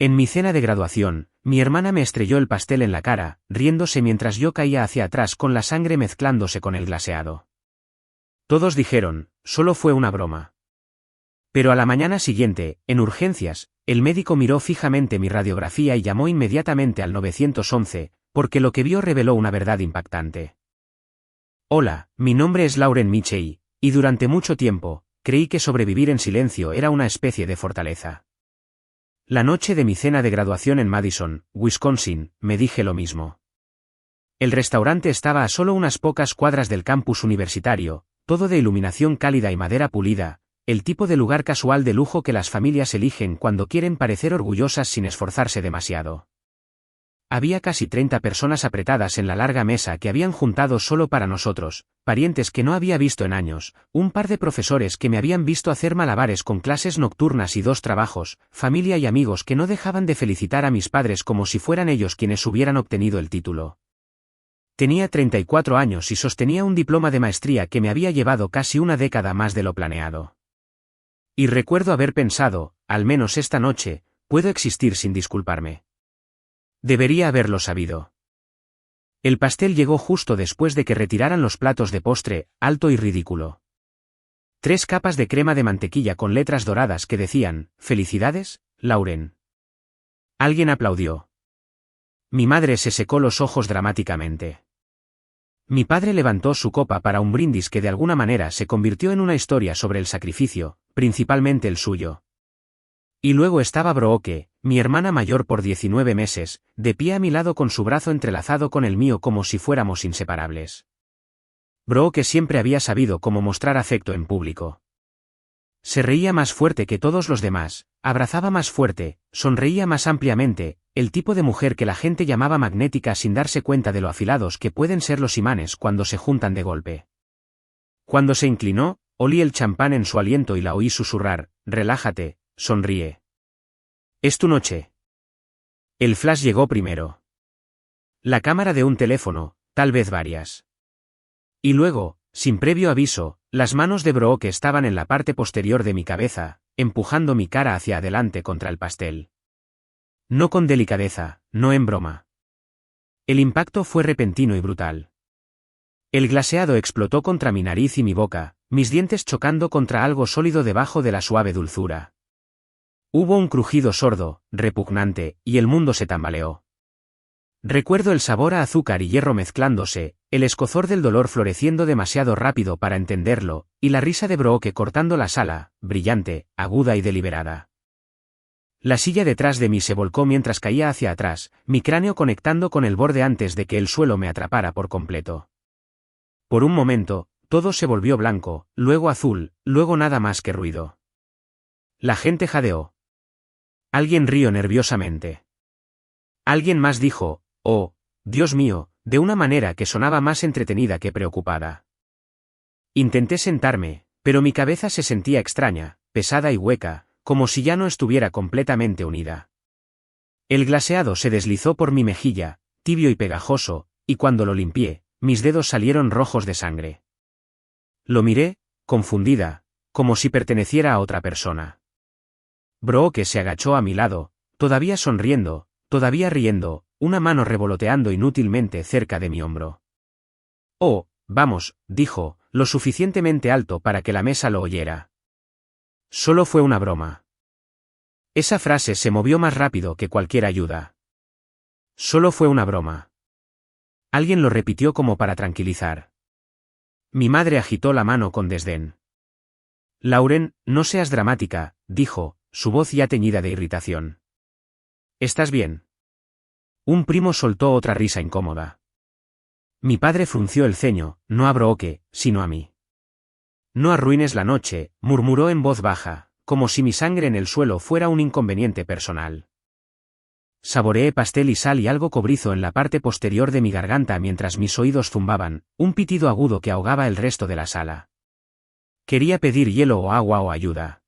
En mi cena de graduación, mi hermana me estrelló el pastel en la cara, riéndose mientras yo caía hacia atrás con la sangre mezclándose con el glaseado. Todos dijeron, solo fue una broma. Pero a la mañana siguiente, en urgencias, el médico miró fijamente mi radiografía y llamó inmediatamente al 911, porque lo que vio reveló una verdad impactante. Hola, mi nombre es Lauren Mitchell, y durante mucho tiempo, creí que sobrevivir en silencio era una especie de fortaleza. La noche de mi cena de graduación en Madison, Wisconsin, me dije lo mismo. El restaurante estaba a solo unas pocas cuadras del campus universitario, todo de iluminación cálida y madera pulida, el tipo de lugar casual de lujo que las familias eligen cuando quieren parecer orgullosas sin esforzarse demasiado. Había casi 30 personas apretadas en la larga mesa que habían juntado solo para nosotros, parientes que no había visto en años, un par de profesores que me habían visto hacer malabares con clases nocturnas y 2 trabajos, familia y amigos que no dejaban de felicitar a mis padres como si fueran ellos quienes hubieran obtenido el título. Tenía 34 años y sostenía un diploma de maestría que me había llevado casi una década más de lo planeado. Y recuerdo haber pensado, al menos esta noche, puedo existir sin disculparme. Debería haberlo sabido. El pastel llegó justo después de que retiraran los platos de postre, alto y ridículo. 3 capas de crema de mantequilla con letras doradas que decían, «Felicidades, Lauren». Alguien aplaudió. Mi madre se secó los ojos dramáticamente. Mi padre levantó su copa para un brindis que de alguna manera se convirtió en una historia sobre el sacrificio, principalmente el suyo. Y luego estaba Brooke, mi hermana mayor por 19 meses, de pie a mi lado con su brazo entrelazado con el mío como si fuéramos inseparables. Brooke siempre había sabido cómo mostrar afecto en público. Se reía más fuerte que todos los demás, abrazaba más fuerte, sonreía más ampliamente, el tipo de mujer que la gente llamaba magnética sin darse cuenta de lo afilados que pueden ser los imanes cuando se juntan de golpe. Cuando se inclinó, olí el champán en su aliento y la oí susurrar, «Relájate, sonríe. Es tu noche». El flash llegó primero. La cámara de un teléfono, tal vez varias. Y luego, sin previo aviso, las manos de Brooke estaban en la parte posterior de mi cabeza, empujando mi cara hacia adelante contra el pastel. No con delicadeza, no en broma. El impacto fue repentino y brutal. El glaseado explotó contra mi nariz y mi boca, mis dientes chocando contra algo sólido debajo de la suave dulzura. Hubo un crujido sordo, repugnante, y el mundo se tambaleó. Recuerdo el sabor a azúcar y hierro mezclándose, el escozor del dolor floreciendo demasiado rápido para entenderlo, y la risa de Brooke cortando la sala, brillante, aguda y deliberada. La silla detrás de mí se volcó mientras caía hacia atrás, mi cráneo conectando con el borde antes de que el suelo me atrapara por completo. Por un momento, todo se volvió blanco, luego azul, luego nada más que ruido. La gente jadeó. Alguien rió nerviosamente. Alguien más dijo, «Oh, Dios mío», de una manera que sonaba más entretenida que preocupada. Intenté sentarme, pero mi cabeza se sentía extraña, pesada y hueca, como si ya no estuviera completamente unida. El glaseado se deslizó por mi mejilla, tibio y pegajoso, y cuando lo limpié, mis dedos salieron rojos de sangre. Lo miré, confundida, como si perteneciera a otra persona. Brooke se agachó a mi lado, todavía sonriendo, todavía riendo, una mano revoloteando inútilmente cerca de mi hombro. «Oh, vamos», dijo, lo suficientemente alto para que la mesa lo oyera. «Solo fue una broma». Esa frase se movió más rápido que cualquier ayuda. «Solo fue una broma». Alguien lo repitió como para tranquilizar. Mi madre agitó la mano con desdén. «Lauren, no seas dramática», dijo, su voz ya teñida de irritación. «¿Estás bien?». Un primo soltó otra risa incómoda. Mi padre frunció el ceño, no a Brooke, sino a mí. «No arruines la noche», murmuró en voz baja, como si mi sangre en el suelo fuera un inconveniente personal. Saboreé pastel y sal y algo cobrizo en la parte posterior de mi garganta mientras mis oídos zumbaban, un pitido agudo que ahogaba el resto de la sala. Quería pedir hielo o agua o ayuda.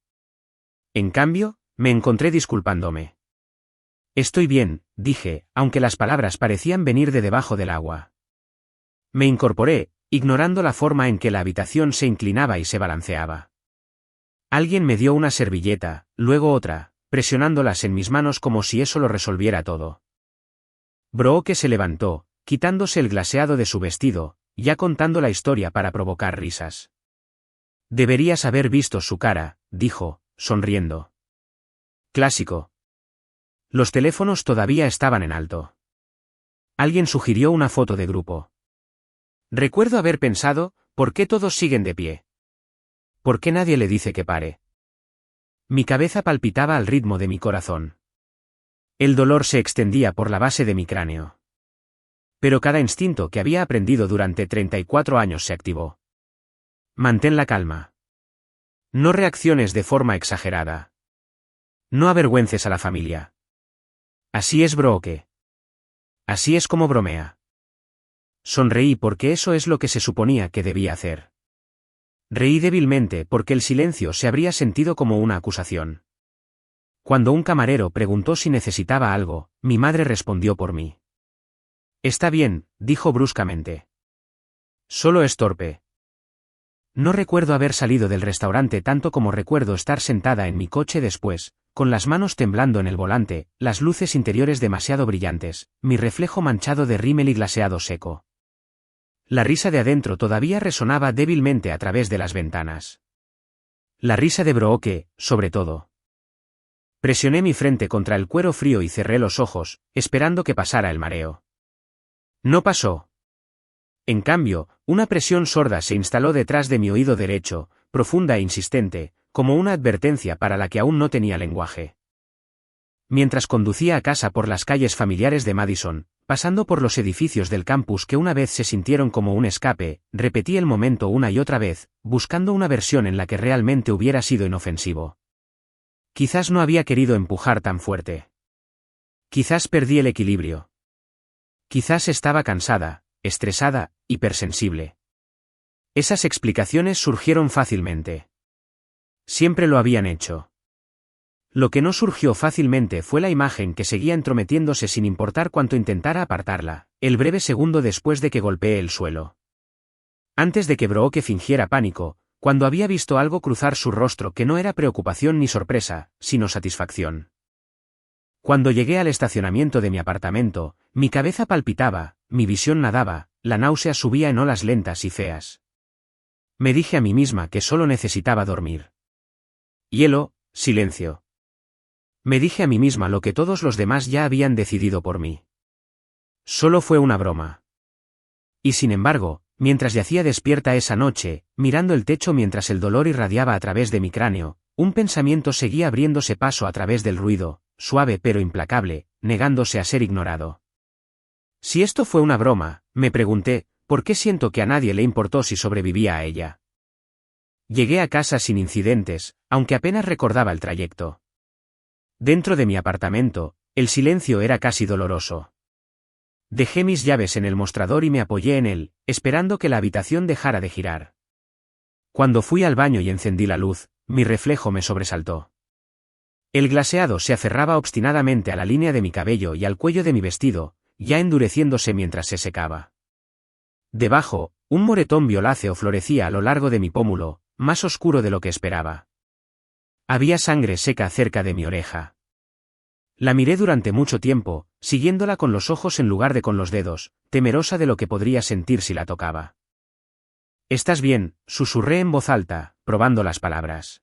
En cambio, me encontré disculpándome. «Estoy bien», dije, aunque las palabras parecían venir de debajo del agua. Me incorporé, ignorando la forma en que la habitación se inclinaba y se balanceaba. Alguien me dio una servilleta, luego otra, presionándolas en mis manos como si eso lo resolviera todo. Brooke se levantó, quitándose el glaseado de su vestido, ya contando la historia para provocar risas. Deberías haber visto su cara, dijo, sonriendo. Clásico. Los teléfonos todavía estaban en alto. Alguien sugirió una foto de grupo. Recuerdo haber pensado, ¿por qué todos siguen de pie? ¿Por qué nadie le dice que pare? Mi cabeza palpitaba al ritmo de mi corazón. El dolor se extendía por la base de mi cráneo. Pero cada instinto que había aprendido durante 34 años se activó. Mantén la calma. No reacciones de forma exagerada. No avergüences a la familia. Así es Brooke. Así es como bromea. Sonreí porque eso es lo que se suponía que debía hacer. Reí débilmente porque el silencio se habría sentido como una acusación. Cuando un camarero preguntó si necesitaba algo, mi madre respondió por mí. Está bien, dijo bruscamente. Solo es torpe. No recuerdo haber salido del restaurante tanto como recuerdo estar sentada en mi coche después, con las manos temblando en el volante, las luces interiores demasiado brillantes, mi reflejo manchado de rímel y glaseado seco. La risa de adentro todavía resonaba débilmente a través de las ventanas. La risa de Brooke, sobre todo. Presioné mi frente contra el cuero frío y cerré los ojos, esperando que pasara el mareo. No pasó. En cambio, una presión sorda se instaló detrás de mi oído derecho, profunda e insistente, como una advertencia para la que aún no tenía lenguaje. Mientras conducía a casa por las calles familiares de Madison, pasando por los edificios del campus que una vez se sintieron como un escape, repetí el momento una y otra vez, buscando una versión en la que realmente hubiera sido inofensivo. Quizás no había querido empujar tan fuerte. Quizás perdí el equilibrio. Quizás estaba cansada, estresada, hipersensible. Esas explicaciones surgieron fácilmente. Siempre lo habían hecho. Lo que no surgió fácilmente fue la imagen que seguía entrometiéndose sin importar cuánto intentara apartarla, el breve segundo después de que golpeé el suelo. Antes de que Brooke fingiera pánico, cuando había visto algo cruzar su rostro que no era preocupación ni sorpresa, sino satisfacción. Cuando llegué al estacionamiento de mi apartamento, mi cabeza palpitaba, mi visión nadaba, la náusea subía en olas lentas y feas. Me dije a mí misma que solo necesitaba dormir. Hielo, silencio. Me dije a mí misma lo que todos los demás ya habían decidido por mí. Solo fue una broma. Y sin embargo, mientras yacía despierta esa noche, mirando el techo mientras el dolor irradiaba a través de mi cráneo, un pensamiento seguía abriéndose paso a través del ruido, suave pero implacable, negándose a ser ignorado. Si esto fue una broma, me pregunté, ¿por qué siento que a nadie le importó si sobrevivía a ella? Llegué a casa sin incidentes, aunque apenas recordaba el trayecto. Dentro de mi apartamento, el silencio era casi doloroso. Dejé mis llaves en el mostrador y me apoyé en él, esperando que la habitación dejara de girar. Cuando fui al baño y encendí la luz, mi reflejo me sobresaltó. El glaseado se aferraba obstinadamente a la línea de mi cabello y al cuello de mi vestido, ya endureciéndose mientras se secaba. Debajo, un moretón violáceo florecía a lo largo de mi pómulo, más oscuro de lo que esperaba. Había sangre seca cerca de mi oreja. La miré durante mucho tiempo, siguiéndola con los ojos en lugar de con los dedos, temerosa de lo que podría sentir si la tocaba. «¿Estás bien?», susurré en voz alta, probando las palabras.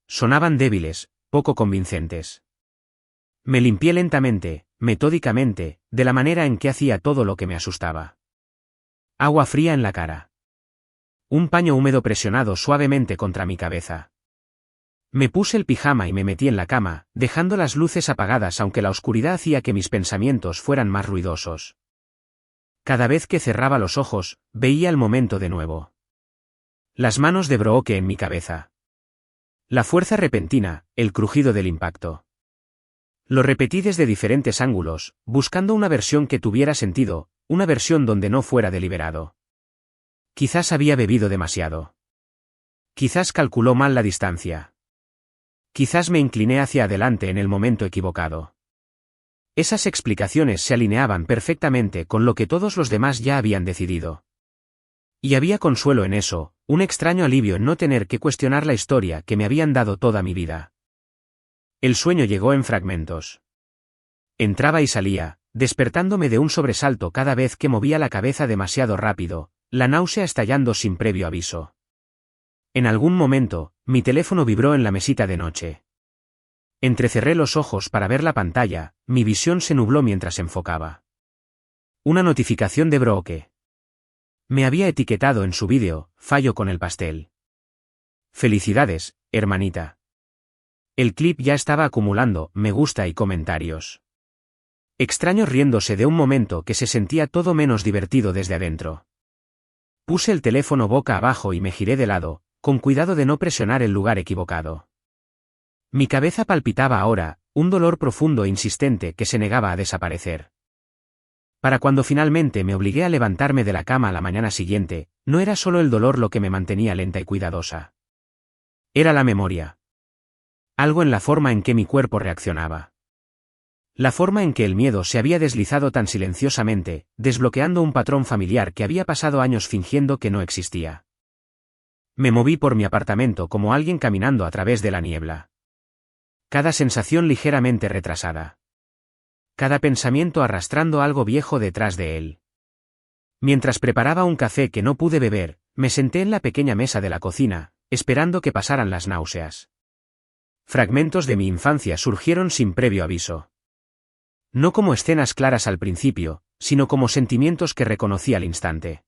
Sonaban débiles, poco convincentes. Me limpié lentamente, metódicamente, de la manera en que hacía todo lo que me asustaba. Agua fría en la cara. Un paño húmedo presionado suavemente contra mi cabeza. Me puse el pijama y me metí en la cama, dejando las luces apagadas aunque la oscuridad hacía que mis pensamientos fueran más ruidosos. Cada vez que cerraba los ojos, veía el momento de nuevo. Las manos de Brooke en mi cabeza. La fuerza repentina, el crujido del impacto. Lo repetí desde diferentes ángulos, buscando una versión que tuviera sentido, una versión donde no fuera deliberado. Quizás había bebido demasiado. Quizás calculó mal la distancia. Quizás me incliné hacia adelante en el momento equivocado. Esas explicaciones se alineaban perfectamente con lo que todos los demás ya habían decidido. Y había consuelo en eso, un extraño alivio en no tener que cuestionar la historia que me habían dado toda mi vida. El sueño llegó en fragmentos. Entraba y salía, despertándome de un sobresalto cada vez que movía la cabeza demasiado rápido, la náusea estallando sin previo aviso. En algún momento, mi teléfono vibró en la mesita de noche. Entrecerré los ojos para ver la pantalla, mi visión se nubló mientras enfocaba. Una notificación de Brooke. Me había etiquetado en su vídeo, fallo con el pastel. Felicidades, hermanita. El clip ya estaba acumulando me gusta y comentarios. Extraños riéndose de un momento que se sentía todo menos divertido desde adentro. Puse el teléfono boca abajo y me giré de lado, con cuidado de no presionar el lugar equivocado. Mi cabeza palpitaba ahora, un dolor profundo e insistente que se negaba a desaparecer. Para cuando finalmente me obligué a levantarme de la cama a la mañana siguiente, no era solo el dolor lo que me mantenía lenta y cuidadosa. Era la memoria. Algo en la forma en que mi cuerpo reaccionaba. La forma en que el miedo se había deslizado tan silenciosamente, desbloqueando un patrón familiar que había pasado años fingiendo que no existía. Me moví por mi apartamento como alguien caminando a través de la niebla. Cada sensación ligeramente retrasada. Cada pensamiento arrastrando algo viejo detrás de él. Mientras preparaba un café que no pude beber, me senté en la pequeña mesa de la cocina, esperando que pasaran las náuseas. Fragmentos de mi infancia surgieron sin previo aviso. No como escenas claras al principio, sino como sentimientos que reconocí al instante.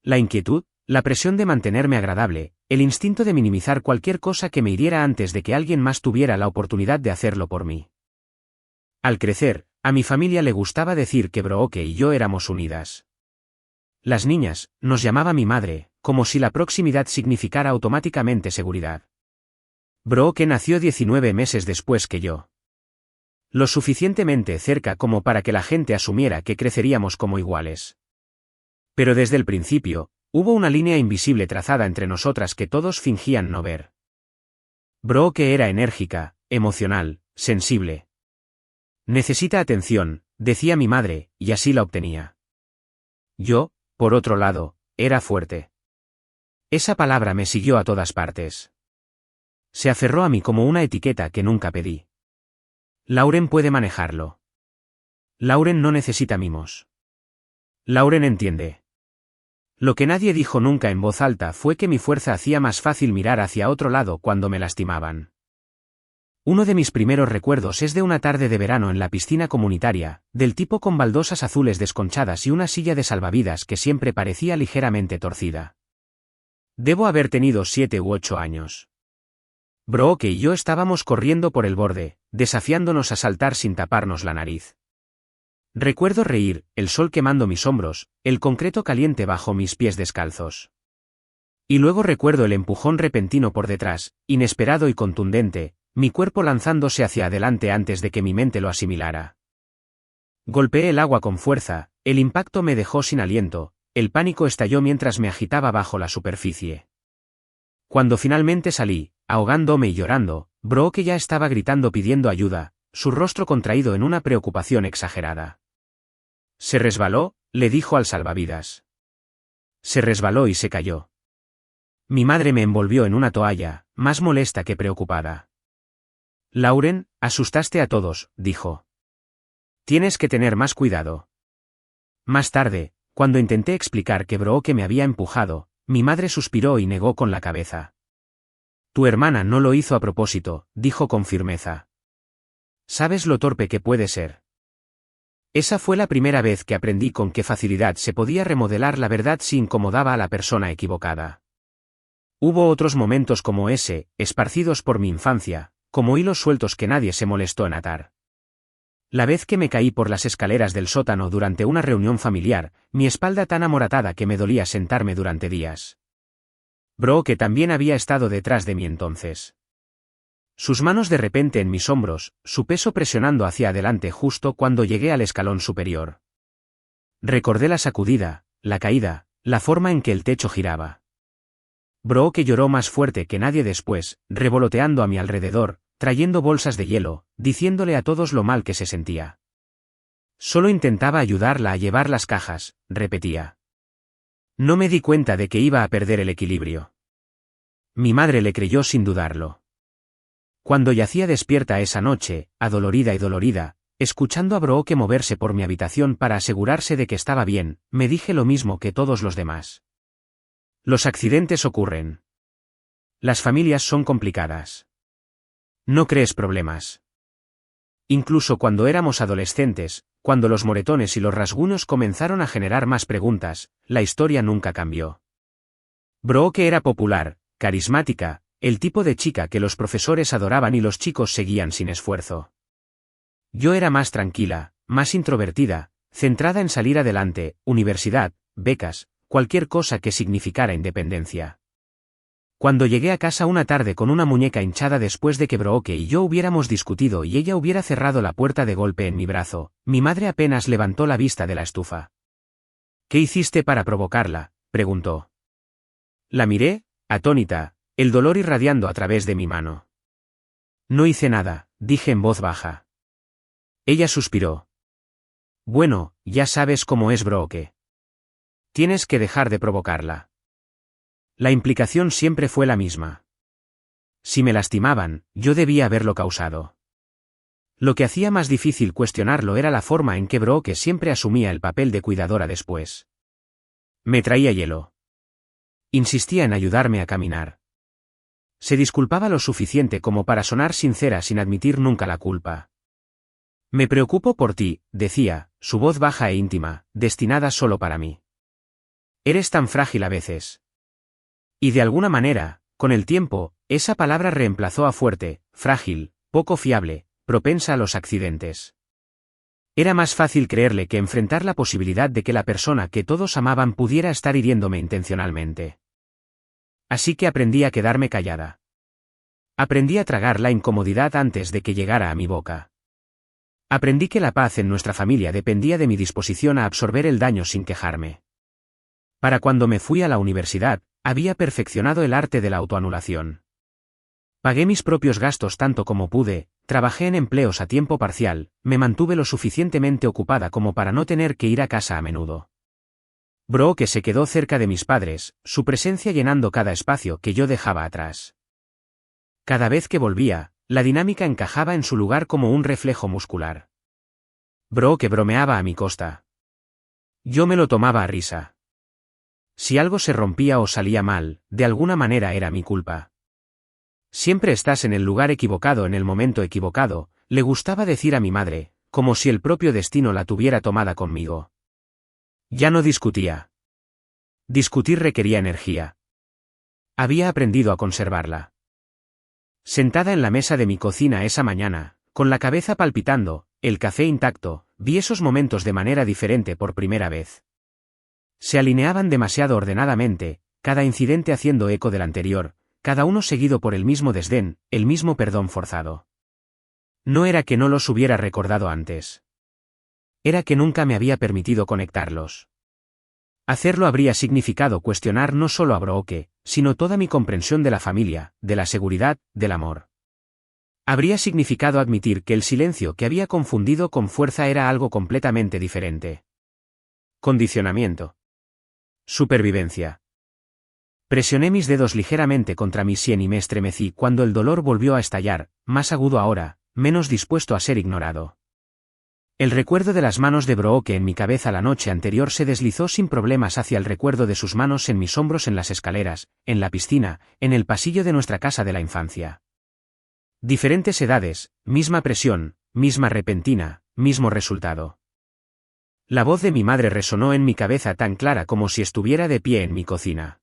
La inquietud, la presión de mantenerme agradable, el instinto de minimizar cualquier cosa que me hiriera antes de que alguien más tuviera la oportunidad de hacerlo por mí. Al crecer, a mi familia le gustaba decir que Brooke y yo éramos unidas. Las niñas, nos llamaba mi madre, como si la proximidad significara automáticamente seguridad. Brooke nació 19 meses después que yo. Lo suficientemente cerca como para que la gente asumiera que creceríamos como iguales. Pero desde el principio, hubo una línea invisible trazada entre nosotras que todos fingían no ver. Brooke era enérgica, emocional, sensible. Necesita atención, decía mi madre, y así la obtenía. Yo, por otro lado, era fuerte. Esa palabra me siguió a todas partes. Se aferró a mí como una etiqueta que nunca pedí. Lauren puede manejarlo. Lauren no necesita mimos. Lauren entiende. Lo que nadie dijo nunca en voz alta fue que mi fuerza hacía más fácil mirar hacia otro lado cuando me lastimaban. Uno de mis primeros recuerdos es de una tarde de verano en la piscina comunitaria, del tipo con baldosas azules desconchadas y una silla de salvavidas que siempre parecía ligeramente torcida. Debo haber tenido 7 u 8 años. Brooke y yo estábamos corriendo por el borde, desafiándonos a saltar sin taparnos la nariz. Recuerdo reír, el sol quemando mis hombros, el concreto caliente bajo mis pies descalzos. Y luego recuerdo el empujón repentino por detrás, inesperado y contundente, mi cuerpo lanzándose hacia adelante antes de que mi mente lo asimilara. Golpeé el agua con fuerza, el impacto me dejó sin aliento, el pánico estalló mientras me agitaba bajo la superficie. Cuando finalmente salí, ahogándome y llorando, Brooke ya estaba gritando pidiendo ayuda, su rostro contraído en una preocupación exagerada. Se resbaló, le dijo al salvavidas. Se resbaló y se cayó. Mi madre me envolvió en una toalla, más molesta que preocupada. Lauren, asustaste a todos, dijo. Tienes que tener más cuidado. Más tarde, cuando intenté explicar que Brooke me había empujado, mi madre suspiró y negó con la cabeza. Tu hermana no lo hizo a propósito, dijo con firmeza. ¿Sabes lo torpe que puede ser? Esa fue la primera vez que aprendí con qué facilidad se podía remodelar la verdad si incomodaba a la persona equivocada. Hubo otros momentos como ese, esparcidos por mi infancia, como hilos sueltos que nadie se molestó en atar. La vez que me caí por las escaleras del sótano durante una reunión familiar, mi espalda tan amoratada que me dolía sentarme durante días. Brooke también había estado detrás de mí entonces. Sus manos de repente en mis hombros, su peso presionando hacia adelante justo cuando llegué al escalón superior. Recordé la sacudida, la caída, la forma en que el techo giraba. Brooke lloró más fuerte que nadie después, revoloteando a mi alrededor, trayendo bolsas de hielo, diciéndole a todos lo mal que se sentía. Solo intentaba ayudarla a llevar las cajas, repetía. No me di cuenta de que iba a perder el equilibrio. Mi madre le creyó sin dudarlo. Cuando yacía despierta esa noche, adolorida y dolorida, escuchando a Brooke moverse por mi habitación para asegurarse de que estaba bien, me dije lo mismo que todos los demás. Los accidentes ocurren. Las familias son complicadas. No crees problemas. Incluso cuando éramos adolescentes, cuando los moretones y los rasguños comenzaron a generar más preguntas, la historia nunca cambió. Brooke era popular, carismática, el tipo de chica que los profesores adoraban y los chicos seguían sin esfuerzo. Yo era más tranquila, más introvertida, centrada en salir adelante, universidad, becas, cualquier cosa que significara independencia. Cuando llegué a casa una tarde con una muñeca hinchada después de que Brooke y yo hubiéramos discutido y ella hubiera cerrado la puerta de golpe en mi brazo, mi madre apenas levantó la vista de la estufa. ¿Qué hiciste para provocarla?, preguntó. La miré, atónita, el dolor irradiando a través de mi mano. No hice nada, dije en voz baja. Ella suspiró. Bueno, ya sabes cómo es Brooke. Tienes que dejar de provocarla. La implicación siempre fue la misma. Si me lastimaban, yo debía haberlo causado. Lo que hacía más difícil cuestionarlo era la forma en que Brooke siempre asumía el papel de cuidadora después. Me traía hielo. Insistía en ayudarme a caminar. Se disculpaba lo suficiente como para sonar sincera sin admitir nunca la culpa. Me preocupo por ti, decía, su voz baja e íntima, destinada solo para mí. Eres tan frágil a veces. Y de alguna manera, con el tiempo, esa palabra reemplazó a fuerte, frágil, poco fiable, propensa a los accidentes. Era más fácil creerle que enfrentar la posibilidad de que la persona que todos amaban pudiera estar hiriéndome intencionalmente. Así que aprendí a quedarme callada. Aprendí a tragar la incomodidad antes de que llegara a mi boca. Aprendí que la paz en nuestra familia dependía de mi disposición a absorber el daño sin quejarme. Para cuando me fui a la universidad, había perfeccionado el arte de la autoanulación. Pagué mis propios gastos tanto como pude, trabajé en empleos a tiempo parcial, me mantuve lo suficientemente ocupada como para no tener que ir a casa a menudo. Brooke se quedó cerca de mis padres, su presencia llenando cada espacio que yo dejaba atrás. Cada vez que volvía, la dinámica encajaba en su lugar como un reflejo muscular. Brooke bromeaba a mi costa. Yo me lo tomaba a risa. Si algo se rompía o salía mal, de alguna manera era mi culpa. Siempre estás en el lugar equivocado en el momento equivocado, le gustaba decir a mi madre, como si el propio destino la tuviera tomada conmigo. Ya no discutía. Discutir requería energía. Había aprendido a conservarla. Sentada en la mesa de mi cocina esa mañana, con la cabeza palpitando, el café intacto, vi esos momentos de manera diferente por primera vez. Se alineaban demasiado ordenadamente, cada incidente haciendo eco del anterior, cada uno seguido por el mismo desdén, el mismo perdón forzado. No era que no los hubiera recordado antes. Era que nunca me había permitido conectarlos. Hacerlo habría significado cuestionar no solo a Brooke, sino toda mi comprensión de la familia, de la seguridad, del amor. Habría significado admitir que el silencio que había confundido con fuerza era algo completamente diferente. Condicionamiento. Supervivencia. Presioné mis dedos ligeramente contra mi sien y me estremecí cuando el dolor volvió a estallar, más agudo ahora, menos dispuesto a ser ignorado. El recuerdo de las manos de Brooke en mi cabeza la noche anterior se deslizó sin problemas hacia el recuerdo de sus manos en mis hombros en las escaleras, en la piscina, en el pasillo de nuestra casa de la infancia. Diferentes edades, misma presión, misma repentina, mismo resultado. La voz de mi madre resonó en mi cabeza tan clara como si estuviera de pie en mi cocina.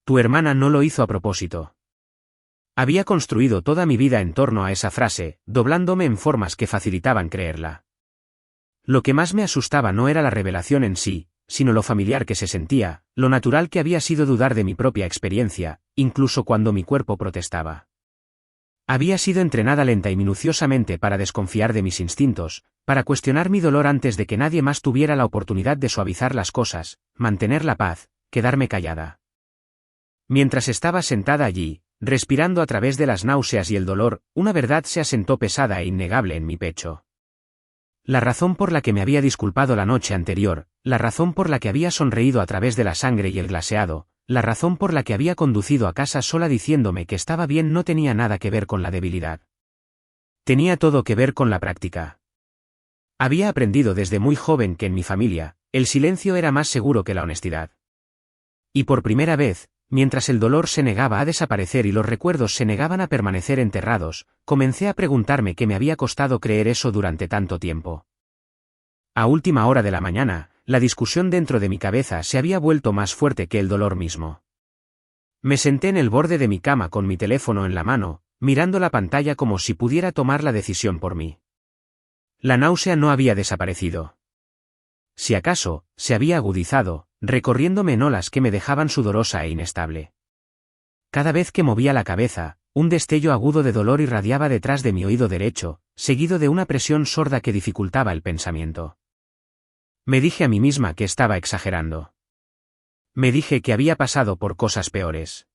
Tu hermana no lo hizo a propósito. Había construido toda mi vida en torno a esa frase, doblándome en formas que facilitaban creerla. Lo que más me asustaba no era la revelación en sí, sino lo familiar que se sentía, lo natural que había sido dudar de mi propia experiencia, incluso cuando mi cuerpo protestaba. Había sido entrenada lenta y minuciosamente para desconfiar de mis instintos, para cuestionar mi dolor antes de que nadie más tuviera la oportunidad de suavizar las cosas, mantener la paz, quedarme callada. Mientras estaba sentada allí, respirando a través de las náuseas y el dolor, una verdad se asentó pesada e innegable en mi pecho. La razón por la que me había disculpado la noche anterior, la razón por la que había sonreído a través de la sangre y el glaseado, la razón por la que había conducido a casa sola diciéndome que estaba bien no tenía nada que ver con la debilidad. Tenía todo que ver con la práctica. Había aprendido desde muy joven que en mi familia, el silencio era más seguro que la honestidad. Y por primera vez, mientras el dolor se negaba a desaparecer y los recuerdos se negaban a permanecer enterrados, comencé a preguntarme qué me había costado creer eso durante tanto tiempo. A última hora de la mañana, la discusión dentro de mi cabeza se había vuelto más fuerte que el dolor mismo. Me senté en el borde de mi cama con mi teléfono en la mano, mirando la pantalla como si pudiera tomar la decisión por mí. La náusea no había desaparecido. Si acaso, se había agudizado, recorriéndome en olas que me dejaban sudorosa e inestable. Cada vez que movía la cabeza, un destello agudo de dolor irradiaba detrás de mi oído derecho, seguido de una presión sorda que dificultaba el pensamiento. Me dije a mí misma que estaba exagerando. Me dije que había pasado por cosas peores.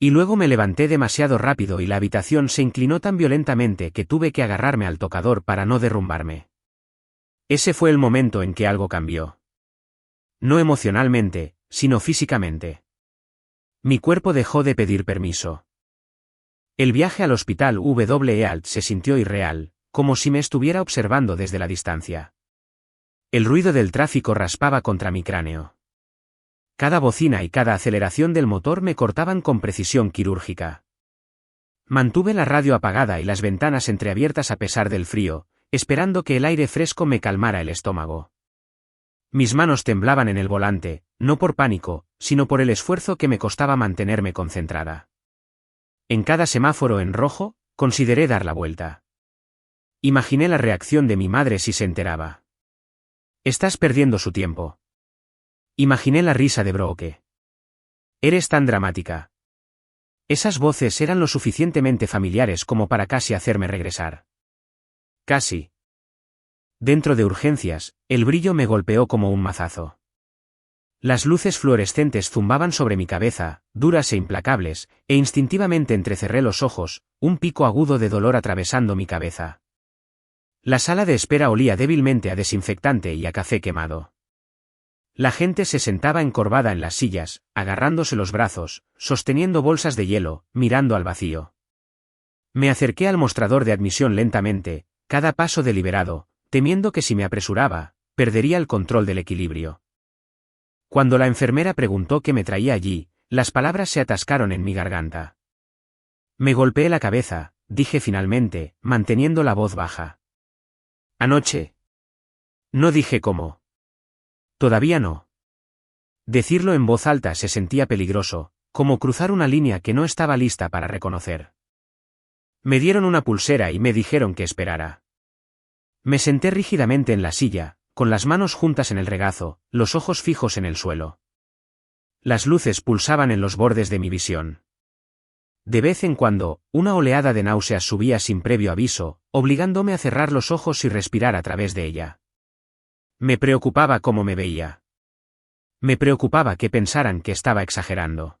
Y luego me levanté demasiado rápido y la habitación se inclinó tan violentamente que tuve que agarrarme al tocador para no derrumbarme. Ese fue el momento en que algo cambió. No emocionalmente, sino físicamente. Mi cuerpo dejó de pedir permiso. El viaje al hospital WEALT se sintió irreal, como si me estuviera observando desde la distancia. El ruido del tráfico raspaba contra mi cráneo. Cada bocina y cada aceleración del motor me cortaban con precisión quirúrgica. Mantuve la radio apagada y las ventanas entreabiertas a pesar del frío, esperando que el aire fresco me calmara el estómago. Mis manos temblaban en el volante, no por pánico, sino por el esfuerzo que me costaba mantenerme concentrada. En cada semáforo en rojo, consideré dar la vuelta. Imaginé la reacción de mi madre si se enteraba. Estás perdiendo su tiempo. Imaginé la risa de Brooke. Eres tan dramática. Esas voces eran lo suficientemente familiares como para casi hacerme regresar. Casi. Dentro de urgencias, el brillo me golpeó como un mazazo. Las luces fluorescentes zumbaban sobre mi cabeza, duras e implacables, e instintivamente entrecerré los ojos, un pico agudo de dolor atravesando mi cabeza. La sala de espera olía débilmente a desinfectante y a café quemado. La gente se sentaba encorvada en las sillas, agarrándose los brazos, sosteniendo bolsas de hielo, mirando al vacío. Me acerqué al mostrador de admisión lentamente, cada paso deliberado, temiendo que si me apresuraba, perdería el control del equilibrio. Cuando la enfermera preguntó qué me traía allí, las palabras se atascaron en mi garganta. Me golpeé la cabeza, dije finalmente, manteniendo la voz baja. Anoche. No dije cómo. Todavía no. Decirlo en voz alta se sentía peligroso, como cruzar una línea que no estaba lista para reconocer. Me dieron una pulsera y me dijeron que esperara. Me senté rígidamente en la silla, con las manos juntas en el regazo, los ojos fijos en el suelo. Las luces pulsaban en los bordes de mi visión. De vez en cuando, una oleada de náuseas subía sin previo aviso, obligándome a cerrar los ojos y respirar a través de ella. Me preocupaba cómo me veía. Me preocupaba que pensaran que estaba exagerando.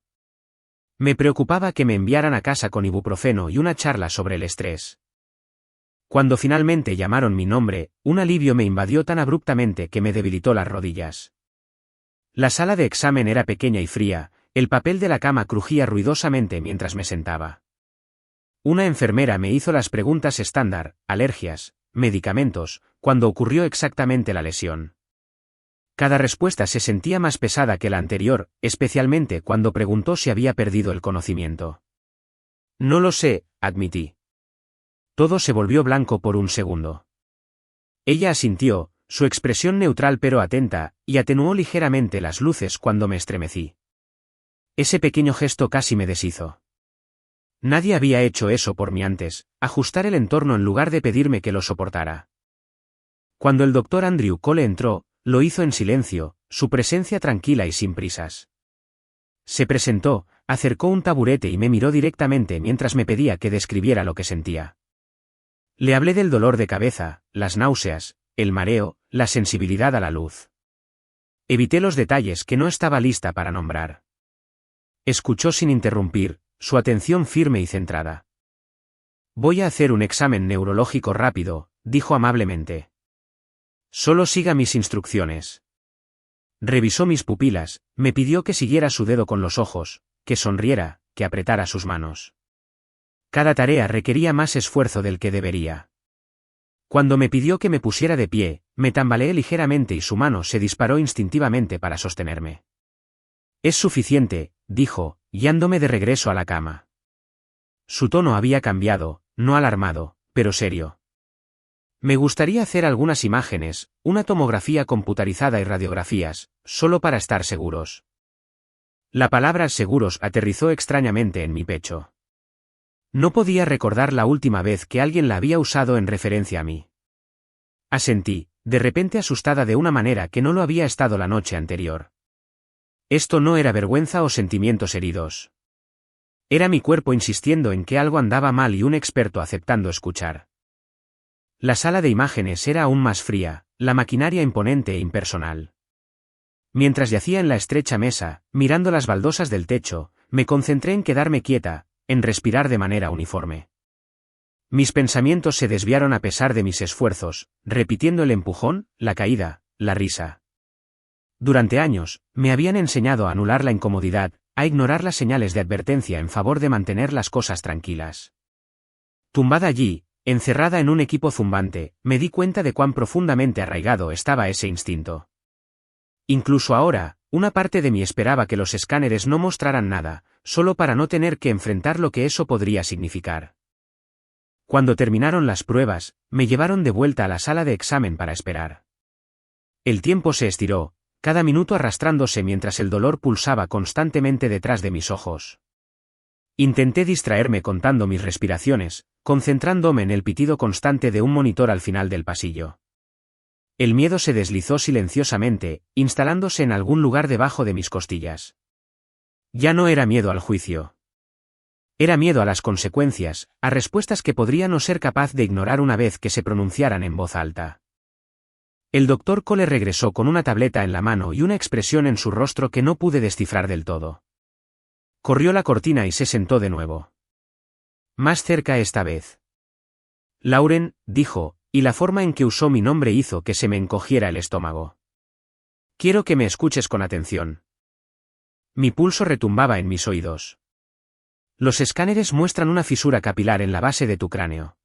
Me preocupaba que me enviaran a casa con ibuprofeno y una charla sobre el estrés. Cuando finalmente llamaron mi nombre, un alivio me invadió tan abruptamente que me debilitó las rodillas. La sala de examen era pequeña y fría, el papel de la cama crujía ruidosamente mientras me sentaba. Una enfermera me hizo las preguntas estándar, alergias, medicamentos, cuando ocurrió exactamente la lesión. Cada respuesta se sentía más pesada que la anterior, especialmente cuando preguntó si había perdido el conocimiento. No lo sé, admití. Todo se volvió blanco por un segundo. Ella asintió, su expresión neutral pero atenta, y atenuó ligeramente las luces cuando me estremecí. Ese pequeño gesto casi me deshizo. Nadie había hecho eso por mí antes, ajustar el entorno en lugar de pedirme que lo soportara. Cuando el doctor Andrew Cole entró, lo hizo en silencio, su presencia tranquila y sin prisas. Se presentó, acercó un taburete y me miró directamente mientras me pedía que describiera lo que sentía. Le hablé del dolor de cabeza, las náuseas, el mareo, la sensibilidad a la luz. Evité los detalles que no estaba lista para nombrar. Escuchó sin interrumpir, su atención firme y centrada. Voy a hacer un examen neurológico rápido, dijo amablemente. Solo siga mis instrucciones. Revisó mis pupilas, me pidió que siguiera su dedo con los ojos, que sonriera, que apretara sus manos. Cada tarea requería más esfuerzo del que debería. Cuando me pidió que me pusiera de pie, me tambaleé ligeramente y su mano se disparó instintivamente para sostenerme. Es suficiente, dijo, guiándome de regreso a la cama. Su tono había cambiado, no alarmado, pero serio. Me gustaría hacer algunas imágenes, una tomografía computarizada y radiografías, solo para estar seguros. La palabra seguros aterrizó extrañamente en mi pecho. No podía recordar la última vez que alguien la había usado en referencia a mí. Asentí, de repente asustada de una manera que no lo había estado la noche anterior. Esto no era vergüenza o sentimientos heridos. Era mi cuerpo insistiendo en que algo andaba mal y un experto aceptando escuchar. La sala de imágenes era aún más fría, la maquinaria imponente e impersonal. Mientras yacía en la estrecha mesa, mirando las baldosas del techo, me concentré en quedarme quieta, en respirar de manera uniforme. Mis pensamientos se desviaron a pesar de mis esfuerzos, repitiendo el empujón, la caída, la risa. Durante años, me habían enseñado a anular la incomodidad, a ignorar las señales de advertencia en favor de mantener las cosas tranquilas. Tumbada allí, encerrada en un equipo zumbante, me di cuenta de cuán profundamente arraigado estaba ese instinto. Incluso ahora, una parte de mí esperaba que los escáneres no mostraran nada, solo para no tener que enfrentar lo que eso podría significar. Cuando terminaron las pruebas, me llevaron de vuelta a la sala de examen para esperar. El tiempo se estiró, cada minuto arrastrándose mientras el dolor pulsaba constantemente detrás de mis ojos. Intenté distraerme contando mis respiraciones, concentrándome en el pitido constante de un monitor al final del pasillo. El miedo se deslizó silenciosamente, instalándose en algún lugar debajo de mis costillas. Ya no era miedo al juicio. Era miedo a las consecuencias, a respuestas que podría no ser capaz de ignorar una vez que se pronunciaran en voz alta. El doctor Cole regresó con una tableta en la mano y una expresión en su rostro que no pude descifrar del todo. Corrió la cortina y se sentó de nuevo. Más cerca esta vez. Lauren, dijo, y la forma en que usó mi nombre hizo que se me encogiera el estómago. Quiero que me escuches con atención. Mi pulso retumbaba en mis oídos. Los escáneres muestran una fisura capilar en la base de tu cráneo.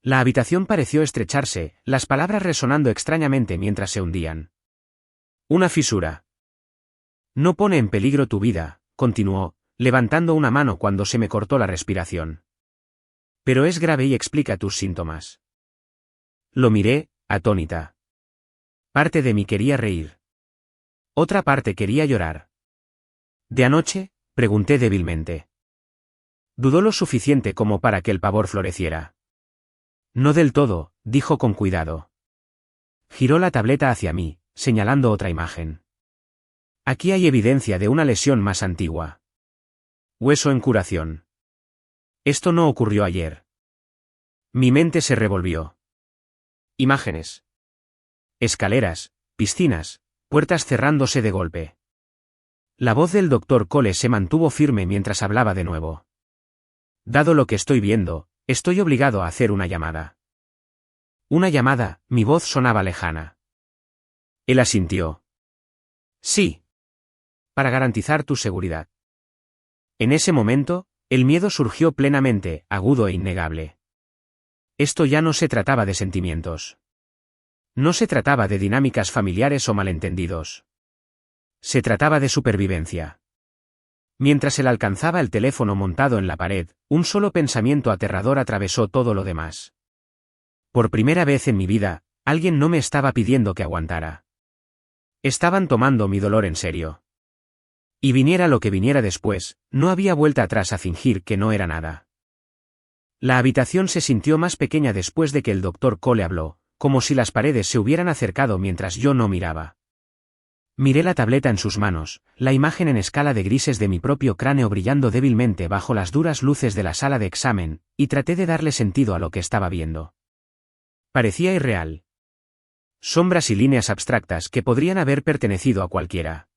La habitación pareció estrecharse, las palabras resonando extrañamente mientras se hundían. Una fisura. No pone en peligro tu vida, continuó, levantando una mano cuando se me cortó la respiración. Pero es grave y explica tus síntomas. Lo miré, atónita. Parte de mí quería reír. Otra parte quería llorar. ¿De anoche?, pregunté débilmente. Dudó lo suficiente como para que el pavor floreciera. No del todo, dijo con cuidado. Giró la tableta hacia mí, señalando otra imagen. Aquí hay evidencia de una lesión más antigua. Hueso en curación. Esto no ocurrió ayer. Mi mente se revolvió. Imágenes. Escaleras, piscinas, puertas cerrándose de golpe. La voz del doctor Cole se mantuvo firme mientras hablaba de nuevo. Dado lo que estoy viendo, estoy obligado a hacer una llamada. Una llamada, mi voz sonaba lejana. Él asintió. Sí. Para garantizar tu seguridad. En ese momento, el miedo surgió plenamente, agudo e innegable. Esto ya no se trataba de sentimientos. No se trataba de dinámicas familiares o malentendidos. Se trataba de supervivencia. Mientras él alcanzaba el teléfono montado en la pared, un solo pensamiento aterrador atravesó todo lo demás. Por primera vez en mi vida, alguien no me estaba pidiendo que aguantara. Estaban tomando mi dolor en serio. Y viniera lo que viniera después, no había vuelta atrás a fingir que no era nada. La habitación se sintió más pequeña después de que el doctor Cole habló, como si las paredes se hubieran acercado mientras yo no miraba. Miré la tableta en sus manos, la imagen en escala de grises de mi propio cráneo brillando débilmente bajo las duras luces de la sala de examen, y traté de darle sentido a lo que estaba viendo. Parecía irreal. Sombras y líneas abstractas que podrían haber pertenecido a cualquiera.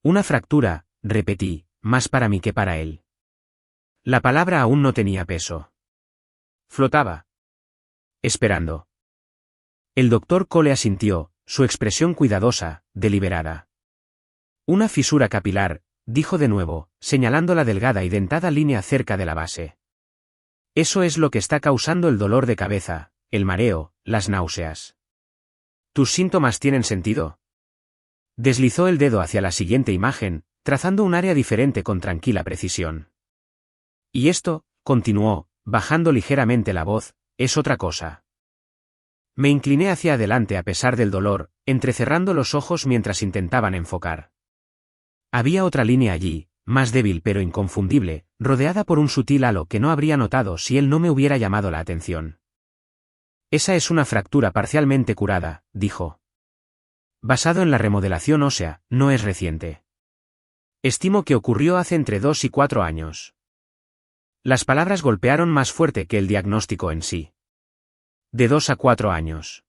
Una fractura, repetí, más para mí que para él. La palabra aún no tenía peso. Flotaba. Esperando. El doctor Cole asintió, su expresión cuidadosa, deliberada. Una fisura capilar, dijo de nuevo, señalando la delgada y dentada línea cerca de la base. Eso es lo que está causando el dolor de cabeza, el mareo, las náuseas. ¿Tus síntomas tienen sentido? Deslizó el dedo hacia la siguiente imagen, trazando un área diferente con tranquila precisión. Y esto, continuó, bajando ligeramente la voz, es otra cosa. Me incliné hacia adelante a pesar del dolor, entrecerrando los ojos mientras intentaban enfocar. Había otra línea allí, más débil pero inconfundible, rodeada por un sutil halo que no habría notado si él no me hubiera llamado la atención. Esa es una fractura parcialmente curada, dijo. Basado en la remodelación ósea, no es reciente. Estimo que ocurrió hace entre 2 y 4 años. Las palabras golpearon más fuerte que el diagnóstico en sí. De 2 a 4 años.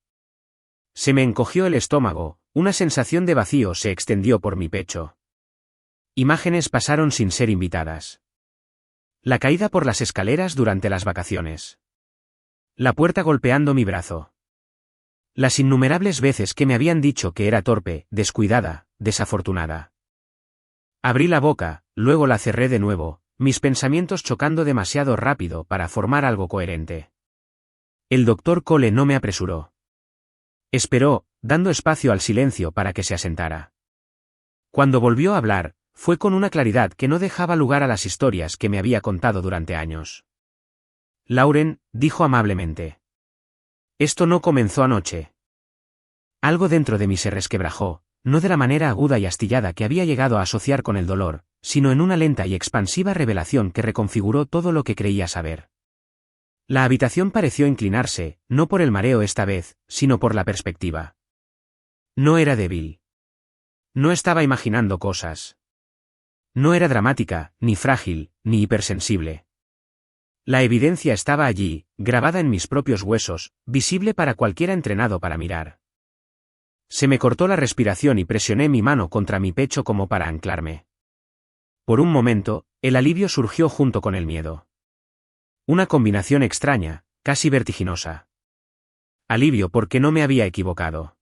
Se me encogió el estómago, una sensación de vacío se extendió por mi pecho. Imágenes pasaron sin ser invitadas. La caída por las escaleras durante las vacaciones. La puerta golpeando mi brazo. Las innumerables veces que me habían dicho que era torpe, descuidada, desafortunada. Abrí la boca, luego la cerré de nuevo, mis pensamientos chocando demasiado rápido para formar algo coherente. El doctor Cole no me apresuró. Esperó, dando espacio al silencio para que se asentara. Cuando volvió a hablar, fue con una claridad que no dejaba lugar a las historias que me había contado durante años. Lauren, dijo amablemente. Esto no comenzó anoche. Algo dentro de mí se resquebrajó, no de la manera aguda y astillada que había llegado a asociar con el dolor, sino en una lenta y expansiva revelación que reconfiguró todo lo que creía saber. La habitación pareció inclinarse, no por el mareo esta vez, sino por la perspectiva. No era débil. No estaba imaginando cosas. No era dramática, ni frágil, ni hipersensible. La evidencia estaba allí, grabada en mis propios huesos, visible para cualquiera entrenado para mirar. Se me cortó la respiración y presioné mi mano contra mi pecho como para anclarme. Por un momento, el alivio surgió junto con el miedo. Una combinación extraña, casi vertiginosa. Alivio porque no me había equivocado.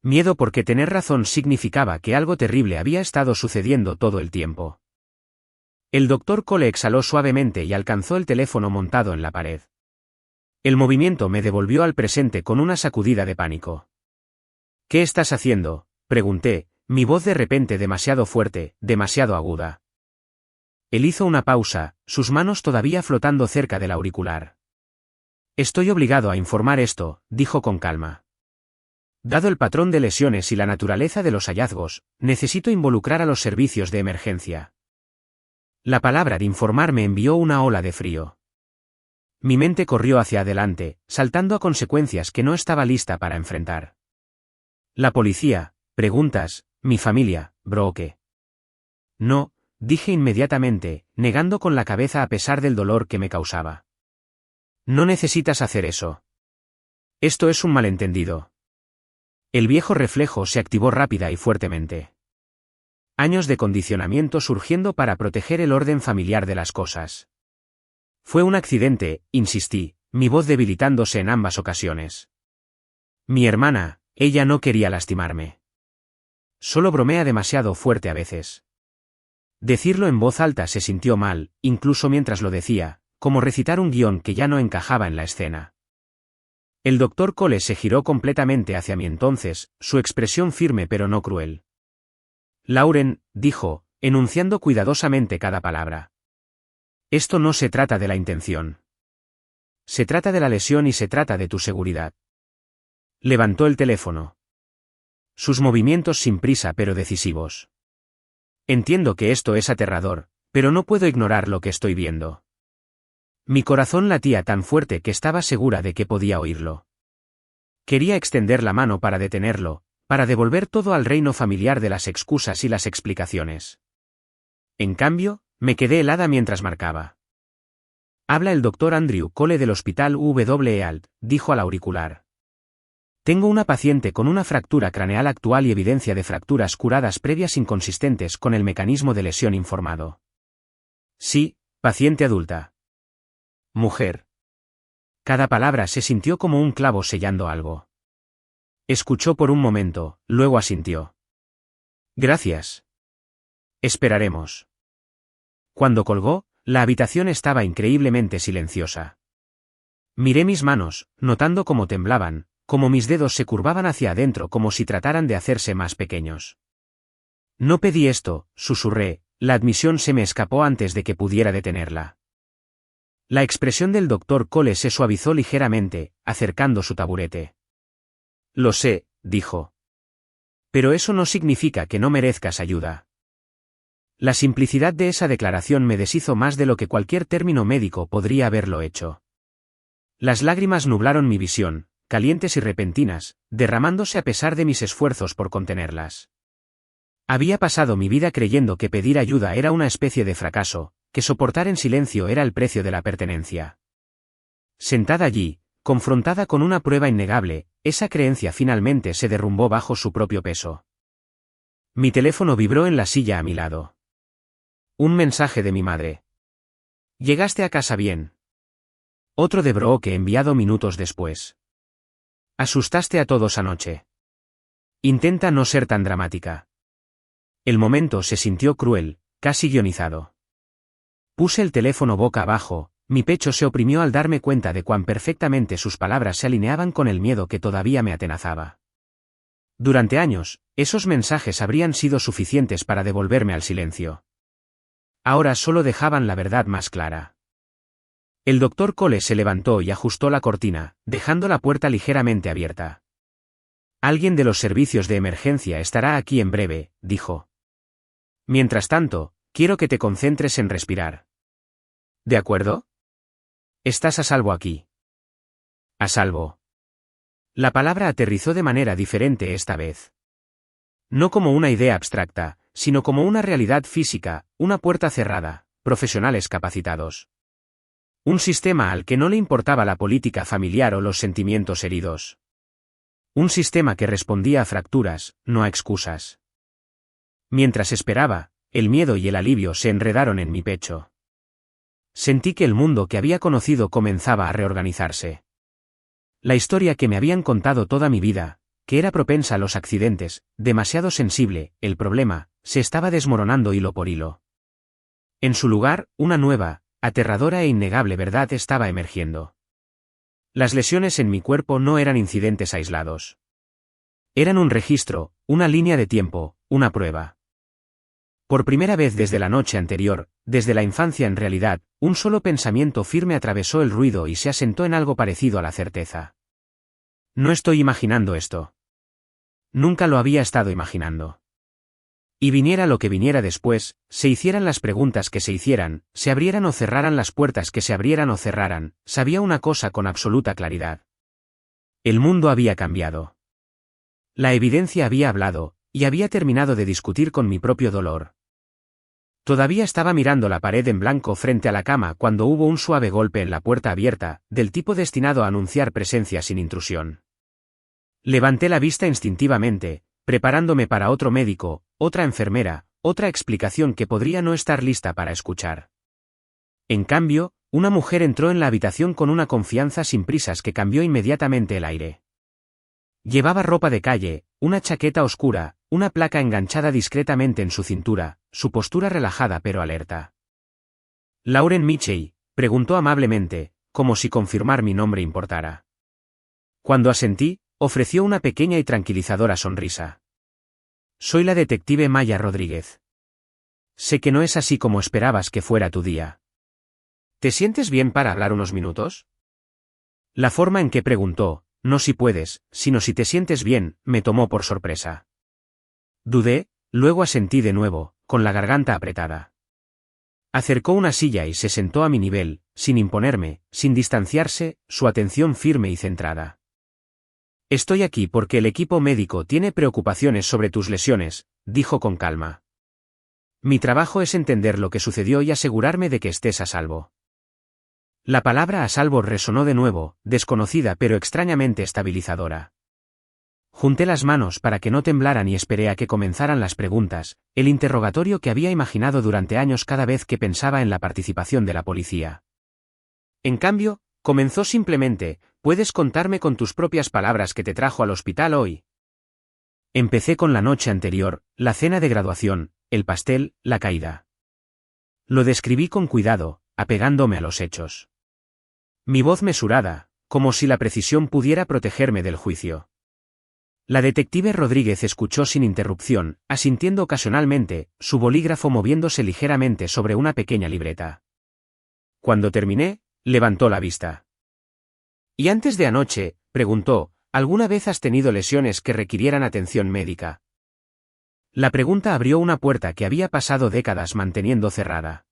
Miedo porque tener razón significaba que algo terrible había estado sucediendo todo el tiempo. El doctor Cole exhaló suavemente y alcanzó el teléfono montado en la pared. El movimiento me devolvió al presente con una sacudida de pánico. ¿Qué estás haciendo?, pregunté, mi voz de repente demasiado fuerte, demasiado aguda. Él hizo una pausa, sus manos todavía flotando cerca del auricular. Estoy obligado a informar esto, dijo con calma. Dado el patrón de lesiones y la naturaleza de los hallazgos, necesito involucrar a los servicios de emergencia. La palabra de informar me envió una ola de frío. Mi mente corrió hacia adelante, saltando a consecuencias que no estaba lista para enfrentar. La policía, preguntas, mi familia, Brooke. No, dije inmediatamente, negando con la cabeza a pesar del dolor que me causaba. No necesitas hacer eso. Esto es un malentendido. El viejo reflejo se activó rápida y fuertemente. Años de condicionamiento surgiendo para proteger el orden familiar de las cosas. Fue un accidente, insistí, mi voz debilitándose en ambas ocasiones. Mi hermana, ella no quería lastimarme. Solo bromea demasiado fuerte a veces. Decirlo en voz alta se sintió mal, incluso mientras lo decía, como recitar un guión que ya no encajaba en la escena. El doctor Cole se giró completamente hacia mí entonces, su expresión firme pero no cruel. Lauren, dijo, enunciando cuidadosamente cada palabra. Esto no se trata de la intención. Se trata de la lesión y se trata de tu seguridad. Levantó el teléfono. Sus movimientos sin prisa pero decisivos. Entiendo que esto es aterrador, pero no puedo ignorar lo que estoy viendo. Mi corazón latía tan fuerte que estaba segura de que podía oírlo. Quería extender la mano para detenerlo, para devolver todo al reino familiar de las excusas y las explicaciones. En cambio, me quedé helada mientras marcaba. Habla el doctor Andrew Cole del hospital W.E.A.L.D., dijo al auricular. Tengo una paciente con una fractura craneal actual y evidencia de fracturas curadas previas inconsistentes con el mecanismo de lesión informado. Sí, paciente adulta. Mujer. Cada palabra se sintió como un clavo sellando algo. Escuchó por un momento, luego asintió. Gracias. Esperaremos. Cuando colgó, la habitación estaba increíblemente silenciosa. Miré mis manos, notando cómo temblaban, cómo mis dedos se curvaban hacia adentro como si trataran de hacerse más pequeños. No pedí esto, susurré, la admisión se me escapó antes de que pudiera detenerla. La expresión del doctor Cole se suavizó ligeramente, acercando su taburete. Lo sé, dijo. Pero eso no significa que no merezcas ayuda. La simplicidad de esa declaración me deshizo más de lo que cualquier término médico podría haberlo hecho. Las lágrimas nublaron mi visión, calientes y repentinas, derramándose a pesar de mis esfuerzos por contenerlas. Había pasado mi vida creyendo que pedir ayuda era una especie de fracaso, que soportar en silencio era el precio de la pertenencia. Sentada allí, confrontada con una prueba innegable, esa creencia finalmente se derrumbó bajo su propio peso. Mi teléfono vibró en la silla a mi lado. Un mensaje de mi madre. ¿Llegaste a casa bien? Otro de Brooke enviado minutos después. Asustaste a todos anoche. Intenta no ser tan dramática. El momento se sintió cruel, casi guionizado. Puse el teléfono boca abajo, mi pecho se oprimió al darme cuenta de cuán perfectamente sus palabras se alineaban con el miedo que todavía me atenazaba. Durante años, esos mensajes habrían sido suficientes para devolverme al silencio. Ahora solo dejaban la verdad más clara. El doctor Cole se levantó y ajustó la cortina, dejando la puerta ligeramente abierta. Alguien de los servicios de emergencia estará aquí en breve, dijo. Mientras tanto, quiero que te concentres en respirar. ¿De acuerdo? Estás a salvo aquí. A salvo. La palabra aterrizó de manera diferente esta vez. No como una idea abstracta, sino como una realidad física, una puerta cerrada, profesionales capacitados. Un sistema al que no le importaba la política familiar o los sentimientos heridos. Un sistema que respondía a fracturas, no a excusas. Mientras esperaba, el miedo y el alivio se enredaron en mi pecho. Sentí que el mundo que había conocido comenzaba a reorganizarse. La historia que me habían contado toda mi vida, que era propensa a los accidentes, demasiado sensible, el problema, se estaba desmoronando hilo por hilo. En su lugar, una nueva, aterradora e innegable verdad estaba emergiendo. Las lesiones en mi cuerpo no eran incidentes aislados. Eran un registro, una línea de tiempo, una prueba. Por primera vez desde la noche anterior, desde la infancia en realidad, un solo pensamiento firme atravesó el ruido y se asentó en algo parecido a la certeza. No estoy imaginando esto. Nunca lo había estado imaginando. Y viniera lo que viniera después, se hicieran las preguntas que se hicieran, se abrieran o cerraran las puertas que se abrieran o cerraran, sabía una cosa con absoluta claridad. El mundo había cambiado. La evidencia había hablado, y había terminado de discutir con mi propio dolor. Todavía estaba mirando la pared en blanco frente a la cama cuando hubo un suave golpe en la puerta abierta, del tipo destinado a anunciar presencia sin intrusión. Levanté la vista instintivamente, preparándome para otro médico, otra enfermera, otra explicación que podría no estar lista para escuchar. En cambio, una mujer entró en la habitación con una confianza sin prisas que cambió inmediatamente el aire. Llevaba ropa de calle, una chaqueta oscura, una placa enganchada discretamente en su cintura, su postura relajada pero alerta. «¿Lauren Mitchell?», preguntó amablemente, como si confirmar mi nombre importara. Cuando asentí, ofreció una pequeña y tranquilizadora sonrisa. «Soy la detective Maya Rodríguez. Sé que no es así como esperabas que fuera tu día. ¿Te sientes bien para hablar unos minutos?». La forma en que preguntó, no si puedes, sino si te sientes bien, me tomó por sorpresa. Dudé, luego asentí de nuevo, con la garganta apretada. Acercó una silla y se sentó a mi nivel, sin imponerme, sin distanciarse, su atención firme y centrada. «Estoy aquí porque el equipo médico tiene preocupaciones sobre tus lesiones», dijo con calma. «Mi trabajo es entender lo que sucedió y asegurarme de que estés a salvo». La palabra a salvo resonó de nuevo, desconocida pero extrañamente estabilizadora. Junté las manos para que no temblaran y esperé a que comenzaran las preguntas, el interrogatorio que había imaginado durante años cada vez que pensaba en la participación de la policía. En cambio, comenzó simplemente, ¿puedes contarme con tus propias palabras qué te trajo al hospital hoy? Empecé con la noche anterior, la cena de graduación, el pastel, la caída. Lo describí con cuidado, apegándome a los hechos. Mi voz mesurada, como si la precisión pudiera protegerme del juicio. La detective Rodríguez escuchó sin interrupción, asintiendo ocasionalmente, su bolígrafo moviéndose ligeramente sobre una pequeña libreta. Cuando terminé, levantó la vista. ¿Y antes de anoche, preguntó, alguna vez has tenido lesiones que requirieran atención médica? La pregunta abrió una puerta que había pasado décadas manteniendo cerrada.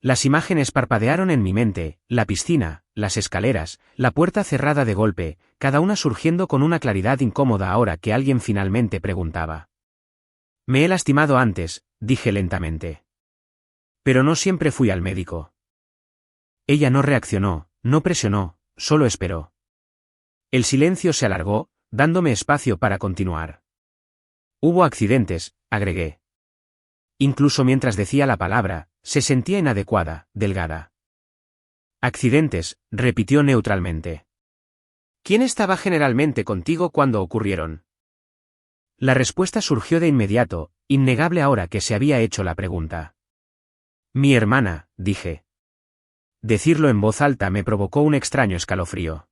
Las imágenes parpadearon en mi mente, la piscina, las escaleras, la puerta cerrada de golpe, cada una surgiendo con una claridad incómoda ahora que alguien finalmente preguntaba. Me he lastimado antes, dije lentamente. Pero no siempre fui al médico. Ella no reaccionó, no presionó, solo esperó. El silencio se alargó, dándome espacio para continuar. Hubo accidentes, agregué. Incluso mientras decía la palabra, se sentía inadecuada, delgada. Accidentes, repitió neutralmente. ¿Quién estaba generalmente contigo cuando ocurrieron? La respuesta surgió de inmediato, innegable ahora que se había hecho la pregunta. Mi hermana, dije. Decirlo en voz alta me provocó un extraño escalofrío.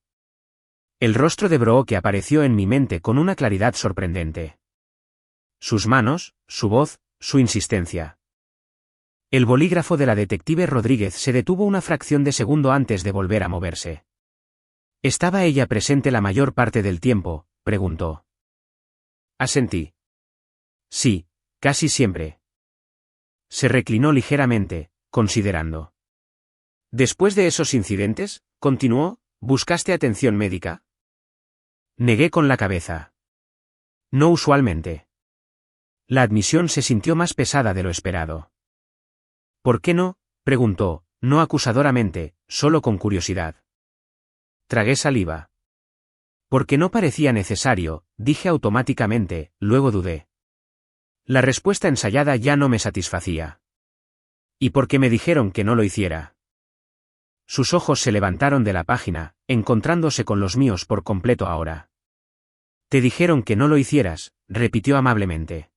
El rostro de Brooke apareció en mi mente con una claridad sorprendente. Sus manos, su voz, su insistencia. El bolígrafo de la detective Rodríguez se detuvo una fracción de segundo antes de volver a moverse. ¿Estaba ella presente la mayor parte del tiempo?, preguntó. Asentí. Sí, casi siempre. Se reclinó ligeramente, considerando. Después de esos incidentes, continuó, ¿buscaste atención médica? Negué con la cabeza. No usualmente. La admisión se sintió más pesada de lo esperado. ¿Por qué no?, preguntó, no acusadoramente, solo con curiosidad. Tragué saliva. Porque no parecía necesario, dije automáticamente, luego dudé. La respuesta ensayada ya no me satisfacía. ¿Y por qué me dijeron que no lo hiciera? Sus ojos se levantaron de la página, encontrándose con los míos por completo ahora. Te dijeron que no lo hicieras, repitió amablemente.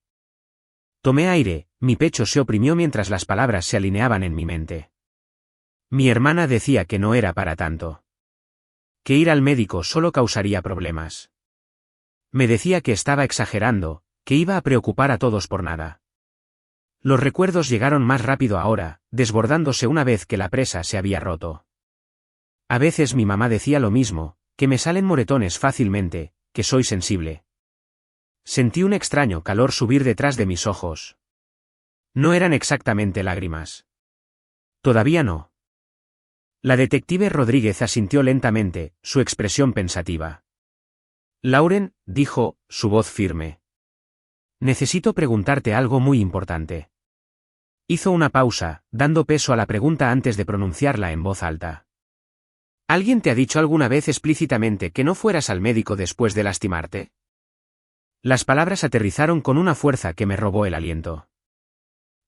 Tomé aire, mi pecho se oprimió mientras las palabras se alineaban en mi mente. Mi hermana decía que no era para tanto. Que ir al médico solo causaría problemas. Me decía que estaba exagerando, que iba a preocupar a todos por nada. Los recuerdos llegaron más rápido ahora, desbordándose una vez que la presa se había roto. A veces mi mamá decía lo mismo, que me salen moretones fácilmente, que soy sensible. Sentí un extraño calor subir detrás de mis ojos. No eran exactamente lágrimas. Todavía no. La detective Rodríguez asintió lentamente, su expresión pensativa. Lauren, dijo, su voz firme. Necesito preguntarte algo muy importante. Hizo una pausa, dando peso a la pregunta antes de pronunciarla en voz alta. ¿Alguien te ha dicho alguna vez explícitamente que no fueras al médico después de lastimarte? Las palabras aterrizaron con una fuerza que me robó el aliento.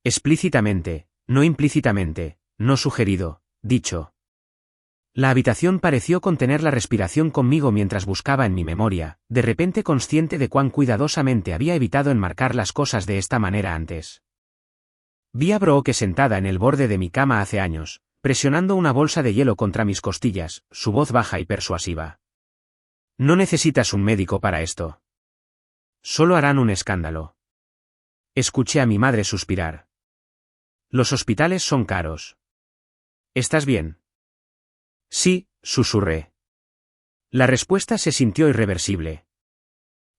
Explícitamente, no implícitamente, no sugerido, dicho. La habitación pareció contener la respiración conmigo mientras buscaba en mi memoria, de repente consciente de cuán cuidadosamente había evitado enmarcar las cosas de esta manera antes. Vi a Brooke sentada en el borde de mi cama hace años, presionando una bolsa de hielo contra mis costillas, su voz baja y persuasiva. No necesitas un médico para esto. Solo harán un escándalo. Escuché a mi madre suspirar. Los hospitales son caros. ¿Estás bien? Sí, susurré. La respuesta se sintió irreversible.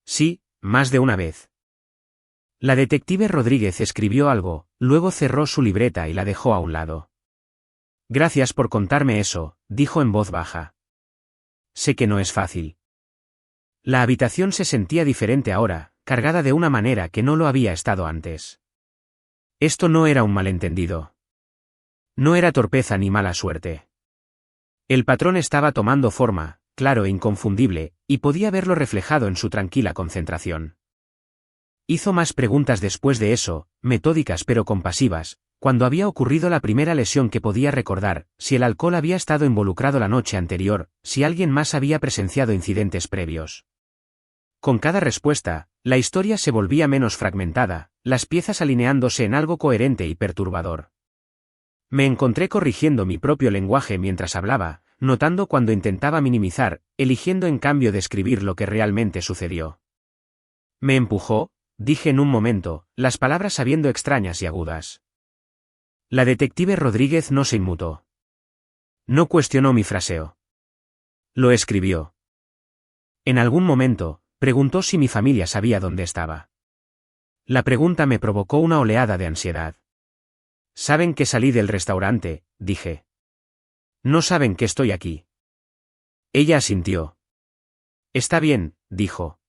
Sí, más de una vez. La detective Rodríguez escribió algo, luego cerró su libreta y la dejó a un lado. Gracias por contarme eso, dijo en voz baja. Sé que no es fácil. La habitación se sentía diferente ahora, cargada de una manera que no lo había estado antes. Esto no era un malentendido. No era torpeza ni mala suerte. El patrón estaba tomando forma, claro e inconfundible, y podía verlo reflejado en su tranquila concentración. Hizo más preguntas después de eso, metódicas pero compasivas, cuando había ocurrido la primera lesión que podía recordar, si el alcohol había estado involucrado la noche anterior, si alguien más había presenciado incidentes previos. Con cada respuesta, la historia se volvía menos fragmentada, las piezas alineándose en algo coherente y perturbador. Me encontré corrigiendo mi propio lenguaje mientras hablaba, notando cuando intentaba minimizar, eligiendo en cambio describir lo que realmente sucedió. Me empujó, dije en un momento, las palabras sabiendo extrañas y agudas. La detective Rodríguez no se inmutó. No cuestionó mi fraseo. Lo escribió. En algún momento, preguntó si mi familia sabía dónde estaba. La pregunta me provocó una oleada de ansiedad. Saben que salí del restaurante, dije. No saben que estoy aquí. Ella asintió. Está bien, dijo.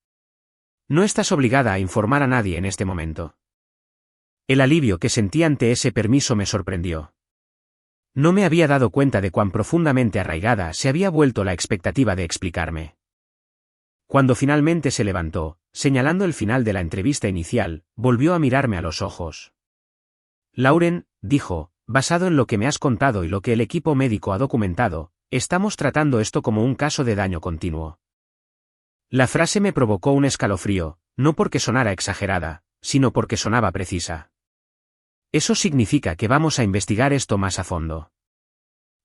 No estás obligada a informar a nadie en este momento. El alivio que sentí ante ese permiso me sorprendió. No me había dado cuenta de cuán profundamente arraigada se había vuelto la expectativa de explicarme. Cuando finalmente se levantó, señalando el final de la entrevista inicial, volvió a mirarme a los ojos. Lauren, dijo, basado en lo que me has contado y lo que el equipo médico ha documentado, estamos tratando esto como un caso de daño continuo. La frase me provocó un escalofrío, no porque sonara exagerada, sino porque sonaba precisa. Eso significa que vamos a investigar esto más a fondo.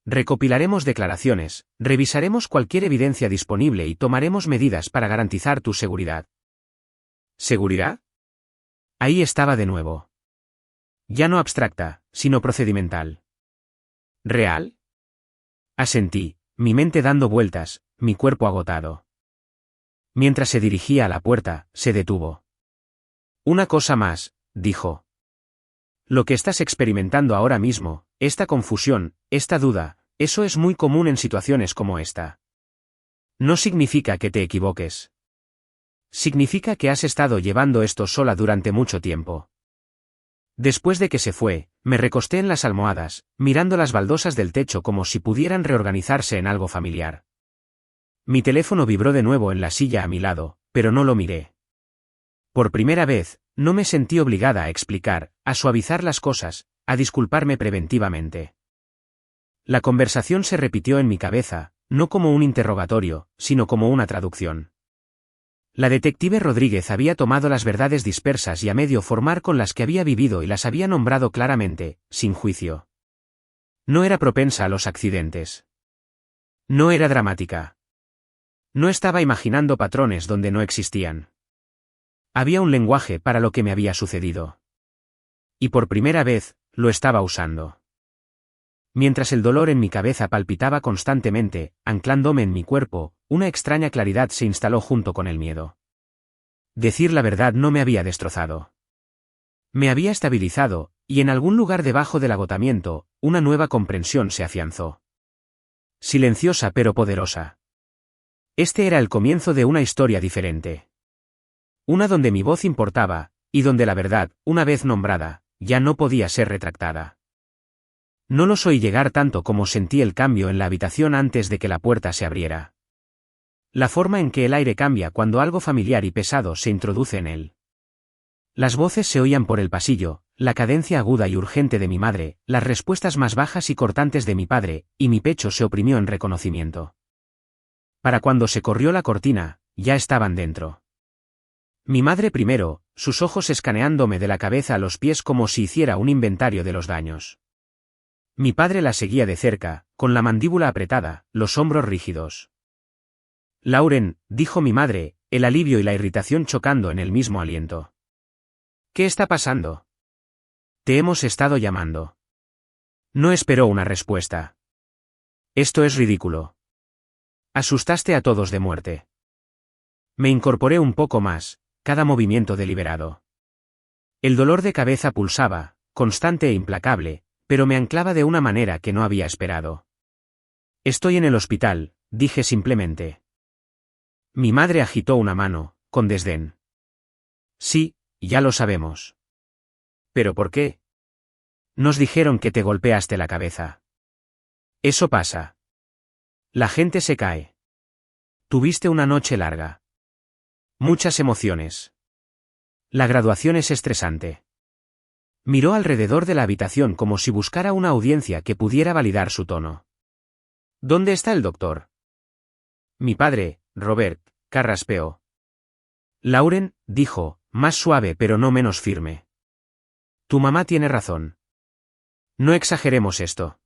Recopilaremos declaraciones, revisaremos cualquier evidencia disponible y tomaremos medidas para garantizar tu seguridad. ¿Seguridad? Ahí estaba de nuevo. Ya no abstracta, sino procedimental. ¿Real? Asentí, mi mente dando vueltas, mi cuerpo agotado. Mientras se dirigía a la puerta, se detuvo. Una cosa más, dijo. Lo que estás experimentando ahora mismo, esta confusión, esta duda, eso es muy común en situaciones como esta. No significa que te equivoques. Significa que has estado llevando esto sola durante mucho tiempo. Después de que se fue, me recosté en las almohadas, mirando las baldosas del techo como si pudieran reorganizarse en algo familiar. Mi teléfono vibró de nuevo en la silla a mi lado, pero no lo miré. Por primera vez, no me sentí obligada a explicar, a suavizar las cosas, a disculparme preventivamente. La conversación se repitió en mi cabeza, no como un interrogatorio, sino como una traducción. La detective Rodríguez había tomado las verdades dispersas y a medio formar con las que había vivido y las había nombrado claramente, sin juicio. No era propensa a los accidentes. No era dramática. No estaba imaginando patrones donde no existían. Había un lenguaje para lo que me había sucedido. Y por primera vez, lo estaba usando. Mientras el dolor en mi cabeza palpitaba constantemente, anclándome en mi cuerpo, una extraña claridad se instaló junto con el miedo. Decir la verdad no me había destrozado. Me había estabilizado, y en algún lugar debajo del agotamiento, una nueva comprensión se afianzó. Silenciosa pero poderosa. Este era el comienzo de una historia diferente. Una donde mi voz importaba, y donde la verdad, una vez nombrada, ya no podía ser retractada. No lo oí llegar tanto como sentí el cambio en la habitación antes de que la puerta se abriera. La forma en que el aire cambia cuando algo familiar y pesado se introduce en él. Las voces se oían por el pasillo, la cadencia aguda y urgente de mi madre, las respuestas más bajas y cortantes de mi padre, y mi pecho se oprimió en reconocimiento. Para cuando se corrió la cortina, ya estaban dentro. Mi madre primero, sus ojos escaneándome de la cabeza a los pies como si hiciera un inventario de los daños. Mi padre la seguía de cerca, con la mandíbula apretada, los hombros rígidos. Lauren, dijo mi madre, el alivio y la irritación chocando en el mismo aliento. ¿Qué está pasando? Te hemos estado llamando. No esperó una respuesta. Esto es ridículo. Asustaste a todos de muerte. Me incorporé un poco más, cada movimiento deliberado. El dolor de cabeza pulsaba, constante e implacable, pero me anclaba de una manera que no había esperado. Estoy en el hospital, dije simplemente. Mi madre agitó una mano, con desdén. Sí, ya lo sabemos. ¿Pero por qué? Nos dijeron que te golpeaste la cabeza. Eso pasa. La gente se cae. Tuviste una noche larga. Muchas emociones. La graduación es estresante. Miró alrededor de la habitación como si buscara una audiencia que pudiera validar su tono. ¿Dónde está el doctor? Mi padre, Robert, carraspeó. Lauren, dijo, más suave pero no menos firme. Tu mamá tiene razón. No exageremos esto.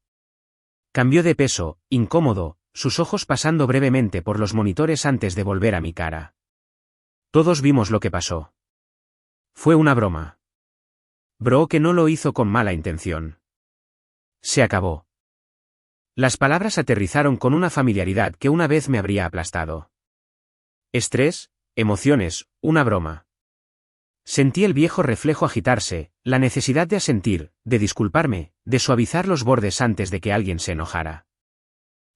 Cambió de peso, incómodo, sus ojos pasando brevemente por los monitores antes de volver a mi cara. Todos vimos lo que pasó. Fue una broma. Brooke no lo hizo con mala intención. Se acabó. Las palabras aterrizaron con una familiaridad que una vez me habría aplastado. Estrés, emociones, una broma. Sentí el viejo reflejo agitarse, la necesidad de asentir, de disculparme, de suavizar los bordes antes de que alguien se enojara.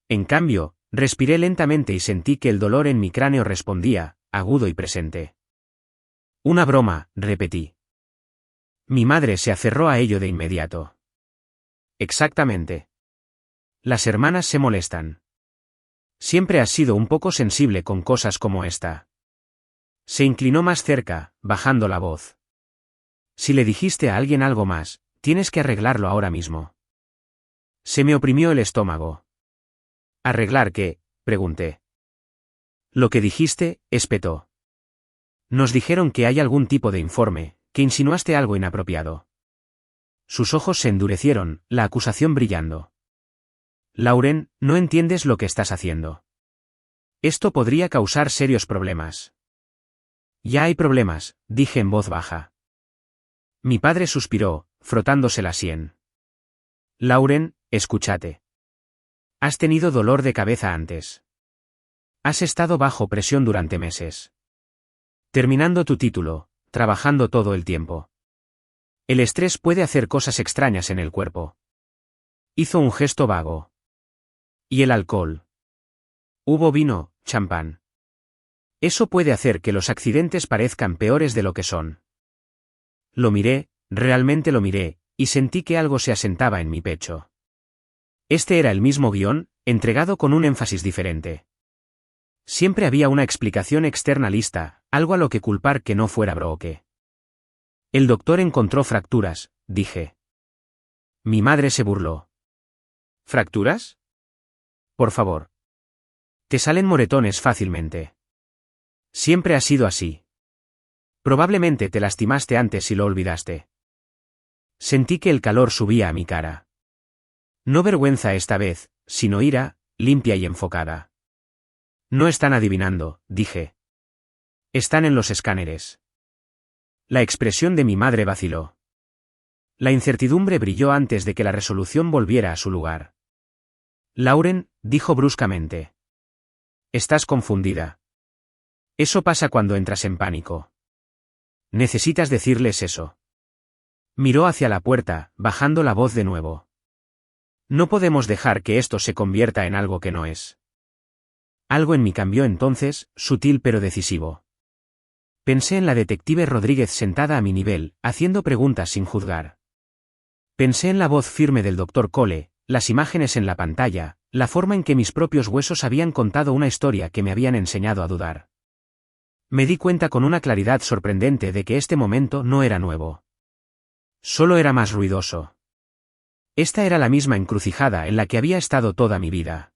En cambio, respiré lentamente y sentí que el dolor en mi cráneo respondía, agudo y presente. Una broma, repetí. Mi madre se aferró a ello de inmediato. Exactamente. Las hermanas se molestan. Siempre has sido un poco sensible con cosas como esta. Se inclinó más cerca, bajando la voz. Si le dijiste a alguien algo más, tienes que arreglarlo ahora mismo. Se me oprimió el estómago. ¿Arreglar qué?, pregunté. Lo que dijiste, espetó. Nos dijeron que hay algún tipo de informe, que insinuaste algo inapropiado. Sus ojos se endurecieron, la acusación brillando. Lauren, no entiendes lo que estás haciendo. Esto podría causar serios problemas. Ya hay problemas, dije en voz baja. Mi padre suspiró, frotándose la sien. Lauren, escúchate. Has tenido dolor de cabeza antes. Has estado bajo presión durante meses. Terminando tu título, trabajando todo el tiempo. El estrés puede hacer cosas extrañas en el cuerpo. Hizo un gesto vago. ¿Y el alcohol? Hubo vino, champán. Eso puede hacer que los accidentes parezcan peores de lo que son. Lo miré, realmente lo miré, y sentí que algo se asentaba en mi pecho. Este era el mismo guión, entregado con un énfasis diferente. Siempre había una explicación externa lista, algo a lo que culpar que no fuera Brooke. El doctor encontró fracturas, dije. Mi madre se burló. ¿Fracturas? Por favor. Te salen moretones fácilmente. Siempre ha sido así. Probablemente te lastimaste antes y lo olvidaste. Sentí que el calor subía a mi cara. No vergüenza esta vez, sino ira, limpia y enfocada. No están adivinando, dije. Están en los escáneres. La expresión de mi madre vaciló. La incertidumbre brilló antes de que la resolución volviera a su lugar. Lauren, dijo bruscamente. Estás confundida. Eso pasa cuando entras en pánico. Necesitas decirles eso. Miró hacia la puerta, bajando la voz de nuevo. No podemos dejar que esto se convierta en algo que no es. Algo en mí cambió entonces, sutil pero decisivo. Pensé en la detective Rodríguez sentada a mi nivel, haciendo preguntas sin juzgar. Pensé en la voz firme del doctor Cole, las imágenes en la pantalla, la forma en que mis propios huesos habían contado una historia que me habían enseñado a dudar. Me di cuenta con una claridad sorprendente de que este momento no era nuevo. Solo era más ruidoso. Esta era la misma encrucijada en la que había estado toda mi vida.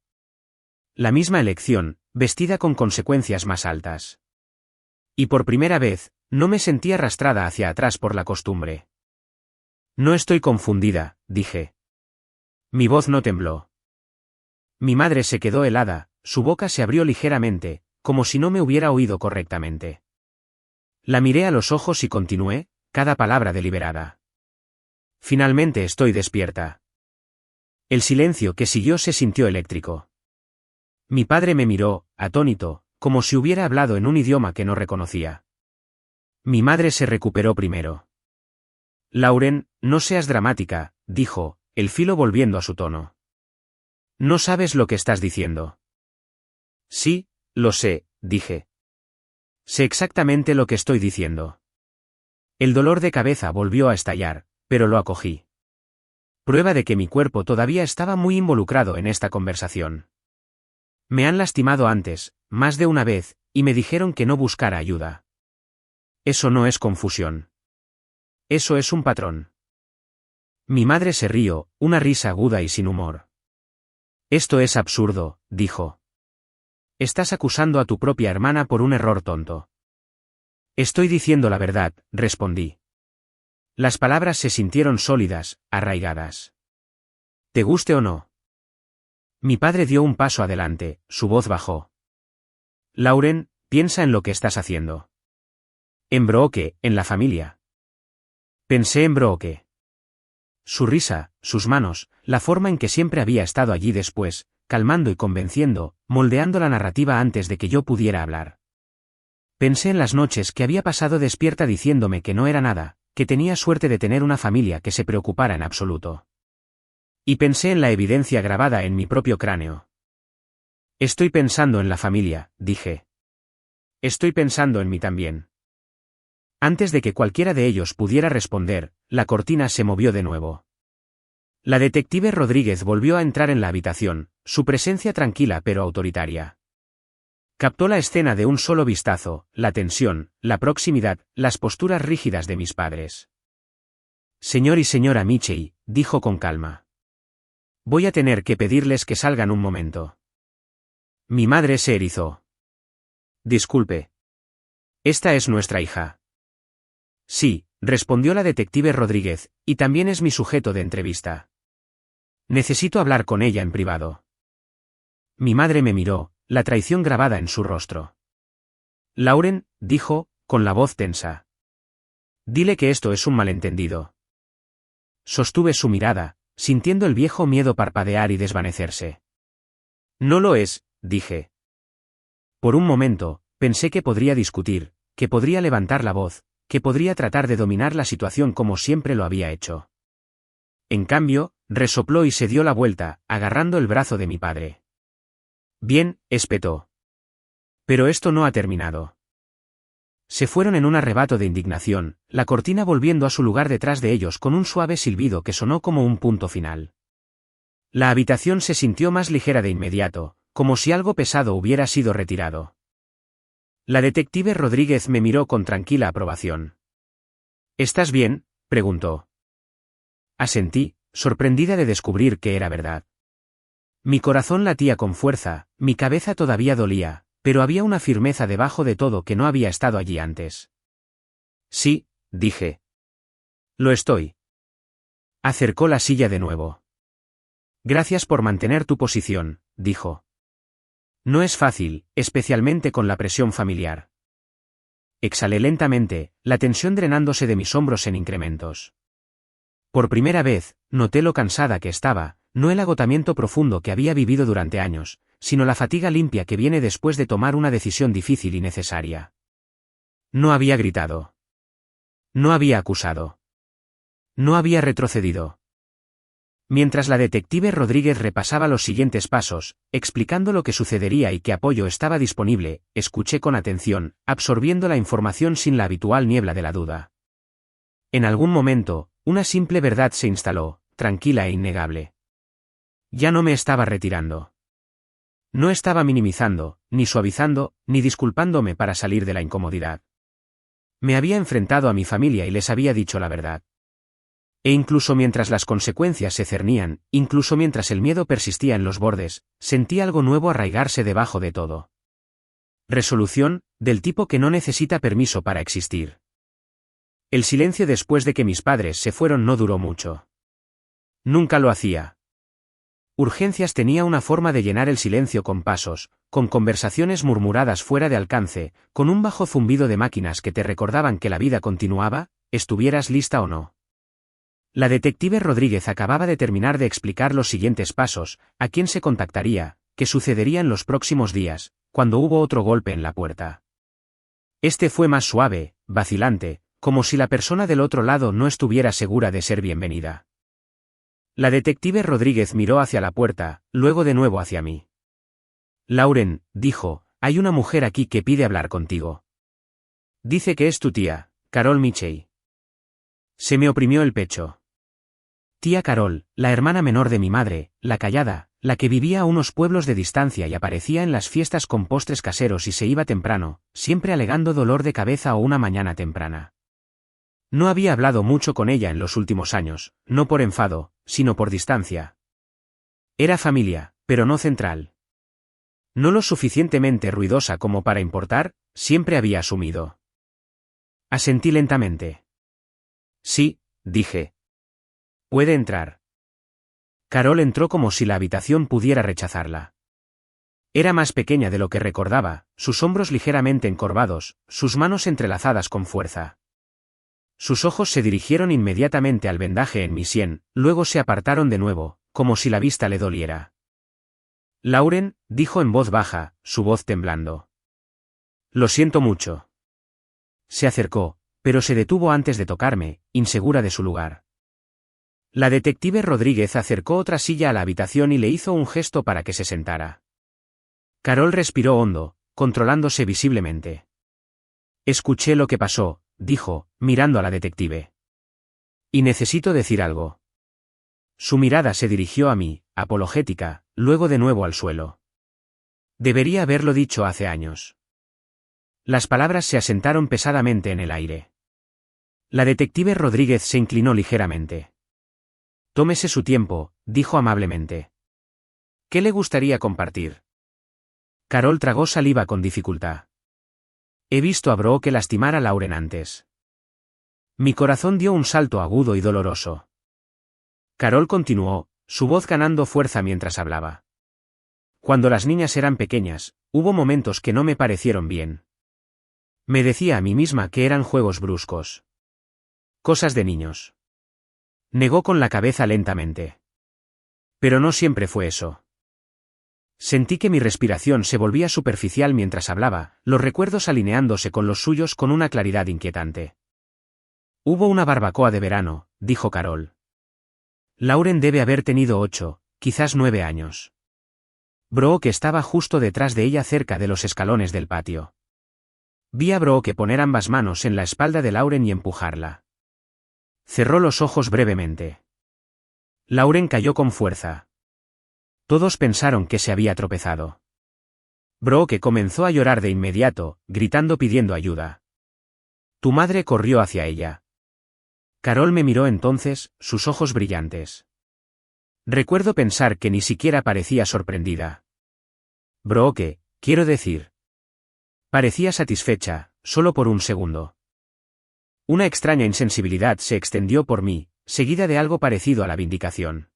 La misma elección, vestida con consecuencias más altas. Y por primera vez, no me sentí arrastrada hacia atrás por la costumbre. No estoy confundida, dije. Mi voz no tembló. Mi madre se quedó helada, su boca se abrió ligeramente, como si no me hubiera oído correctamente. La miré a los ojos y continué, cada palabra deliberada. Finalmente estoy despierta. El silencio que siguió se sintió eléctrico. Mi padre me miró, atónito, como si hubiera hablado en un idioma que no reconocía. Mi madre se recuperó primero. Lauren, no seas dramática, dijo, el filo volviendo a su tono. No sabes lo que estás diciendo. Sí, lo sé, dije. Sé exactamente lo que estoy diciendo. El dolor de cabeza volvió a estallar, pero lo acogí. Prueba de que mi cuerpo todavía estaba muy involucrado en esta conversación. Me han lastimado antes, más de una vez, y me dijeron que no buscara ayuda. Eso no es confusión. Eso es un patrón. Mi madre se rió, una risa aguda y sin humor. Esto es absurdo, dijo. Estás acusando a tu propia hermana por un error tonto. Estoy diciendo la verdad, respondí. Las palabras se sintieron sólidas, arraigadas. ¿Te guste o no? Mi padre dio un paso adelante, su voz bajó. Lauren, piensa en lo que estás haciendo. En Brooke, en la familia. Pensé en Brooke. Su risa, sus manos, la forma en que siempre había estado allí después, calmando y convenciendo, moldeando la narrativa antes de que yo pudiera hablar. Pensé en las noches que había pasado despierta diciéndome que no era nada, que tenía suerte de tener una familia que se preocupara en absoluto. Y pensé en la evidencia grabada en mi propio cráneo. Estoy pensando en la familia, dije. Estoy pensando en mí también. Antes de que cualquiera de ellos pudiera responder, la cortina se movió de nuevo. La detective Rodríguez volvió a entrar en la habitación, su presencia tranquila pero autoritaria. Captó la escena de un solo vistazo, la tensión, la proximidad, las posturas rígidas de mis padres. Señor y señora Mitchell, dijo con calma. Voy a tener que pedirles que salgan un momento. Mi madre se erizó. Disculpe. Esta es nuestra hija. Sí, respondió la detective Rodríguez, y también es mi sujeto de entrevista. Necesito hablar con ella en privado. Mi madre me miró, la traición grabada en su rostro. Lauren, dijo, con la voz tensa. Dile que esto es un malentendido. Sostuve su mirada, sintiendo el viejo miedo parpadear y desvanecerse. No lo es, dije. Por un momento, pensé que podría discutir, que podría levantar la voz, que podría tratar de dominar la situación como siempre lo había hecho. En cambio, resopló y se dio la vuelta, agarrando el brazo de mi padre. Bien, espetó. Pero esto no ha terminado. Se fueron en un arrebato de indignación, la cortina volviendo a su lugar detrás de ellos con un suave silbido que sonó como un punto final. La habitación se sintió más ligera de inmediato, como si algo pesado hubiera sido retirado. La detective Rodríguez me miró con tranquila aprobación. ¿Estás bien?, preguntó. Asentí, sorprendida de descubrir que era verdad. Mi corazón latía con fuerza, mi cabeza todavía dolía, pero había una firmeza debajo de todo que no había estado allí antes. Sí, dije. Lo estoy. Acercó la silla de nuevo. Gracias por mantener tu posición, dijo. No es fácil, especialmente con la presión familiar. Exhalé lentamente, la tensión drenándose de mis hombros en incrementos. Por primera vez, noté lo cansada que estaba, no el agotamiento profundo que había vivido durante años, sino la fatiga limpia que viene después de tomar una decisión difícil y necesaria. No había gritado. No había acusado. No había retrocedido. Mientras la detective Rodríguez repasaba los siguientes pasos, explicando lo que sucedería y qué apoyo estaba disponible, escuché con atención, absorbiendo la información sin la habitual niebla de la duda. En algún momento, una simple verdad se instaló, tranquila e innegable. Ya no me estaba retirando. No estaba minimizando, ni suavizando, ni disculpándome para salir de la incomodidad. Me había enfrentado a mi familia y les había dicho la verdad. E incluso mientras las consecuencias se cernían, incluso mientras el miedo persistía en los bordes, sentí algo nuevo arraigarse debajo de todo. Resolución, del tipo que no necesita permiso para existir. El silencio después de que mis padres se fueron no duró mucho. Nunca lo hacía. Urgencias tenía una forma de llenar el silencio con pasos, con conversaciones murmuradas fuera de alcance, con un bajo zumbido de máquinas que te recordaban que la vida continuaba, estuvieras lista o no. La detective Rodríguez acababa de terminar de explicar los siguientes pasos, a quién se contactaría, qué sucedería en los próximos días, cuando hubo otro golpe en la puerta. Este fue más suave, vacilante, como si la persona del otro lado no estuviera segura de ser bienvenida. La detective Rodríguez miró hacia la puerta, luego de nuevo hacia mí. Lauren, dijo, hay una mujer aquí que pide hablar contigo. Dice que es tu tía, Carol Mitchell. Se me oprimió el pecho. Tía Carol, la hermana menor de mi madre, la callada, la que vivía a unos pueblos de distancia y aparecía en las fiestas con postres caseros y se iba temprano, siempre alegando dolor de cabeza o una mañana temprana. No había hablado mucho con ella en los últimos años, no por enfado, sino por distancia. Era familia, pero no central. No lo suficientemente ruidosa como para importar, siempre había asumido. Asentí lentamente. Sí, dije. Puede entrar. Carol entró como si la habitación pudiera rechazarla. Era más pequeña de lo que recordaba, sus hombros ligeramente encorvados, sus manos entrelazadas con fuerza. Sus ojos se dirigieron inmediatamente al vendaje en mi sien, luego se apartaron de nuevo, como si la vista le doliera. Lauren, dijo en voz baja, su voz temblando. Lo siento mucho. Se acercó, pero se detuvo antes de tocarme, insegura de su lugar. La detective Rodríguez acercó otra silla a la habitación y le hizo un gesto para que se sentara. Carol respiró hondo, controlándose visiblemente. Escuché lo que pasó, dijo, mirando a la detective. Y necesito decir algo. Su mirada se dirigió a mí, apologética, luego de nuevo al suelo. Debería haberlo dicho hace años. Las palabras se asentaron pesadamente en el aire. La detective Rodríguez se inclinó ligeramente. Tómese su tiempo, dijo amablemente. ¿Qué le gustaría compartir? Carol tragó saliva con dificultad. He visto a Brooke lastimar a Lauren antes. Mi corazón dio un salto agudo y doloroso. Carol continuó, su voz ganando fuerza mientras hablaba. Cuando las niñas eran pequeñas, hubo momentos que no me parecieron bien. Me decía a mí misma que eran juegos bruscos. Cosas de niños. Negó con la cabeza lentamente. Pero no siempre fue eso. Sentí que mi respiración se volvía superficial mientras hablaba, los recuerdos alineándose con los suyos con una claridad inquietante. Hubo una barbacoa de verano, dijo Carol. Lauren debe haber tenido 8, quizás 9 años. Brooke estaba justo detrás de ella cerca de los escalones del patio. Vi a Brooke poner ambas manos en la espalda de Lauren y empujarla. Cerró los ojos brevemente. Lauren cayó con fuerza. Todos pensaron que se había tropezado. Brooke comenzó a llorar de inmediato, gritando pidiendo ayuda. Tu madre corrió hacia ella. Carol me miró entonces, sus ojos brillantes. Recuerdo pensar que ni siquiera parecía sorprendida. Brooke, quiero decir. Parecía satisfecha, solo por un segundo. Una extraña insensibilidad se extendió por mí, seguida de algo parecido a la vindicación.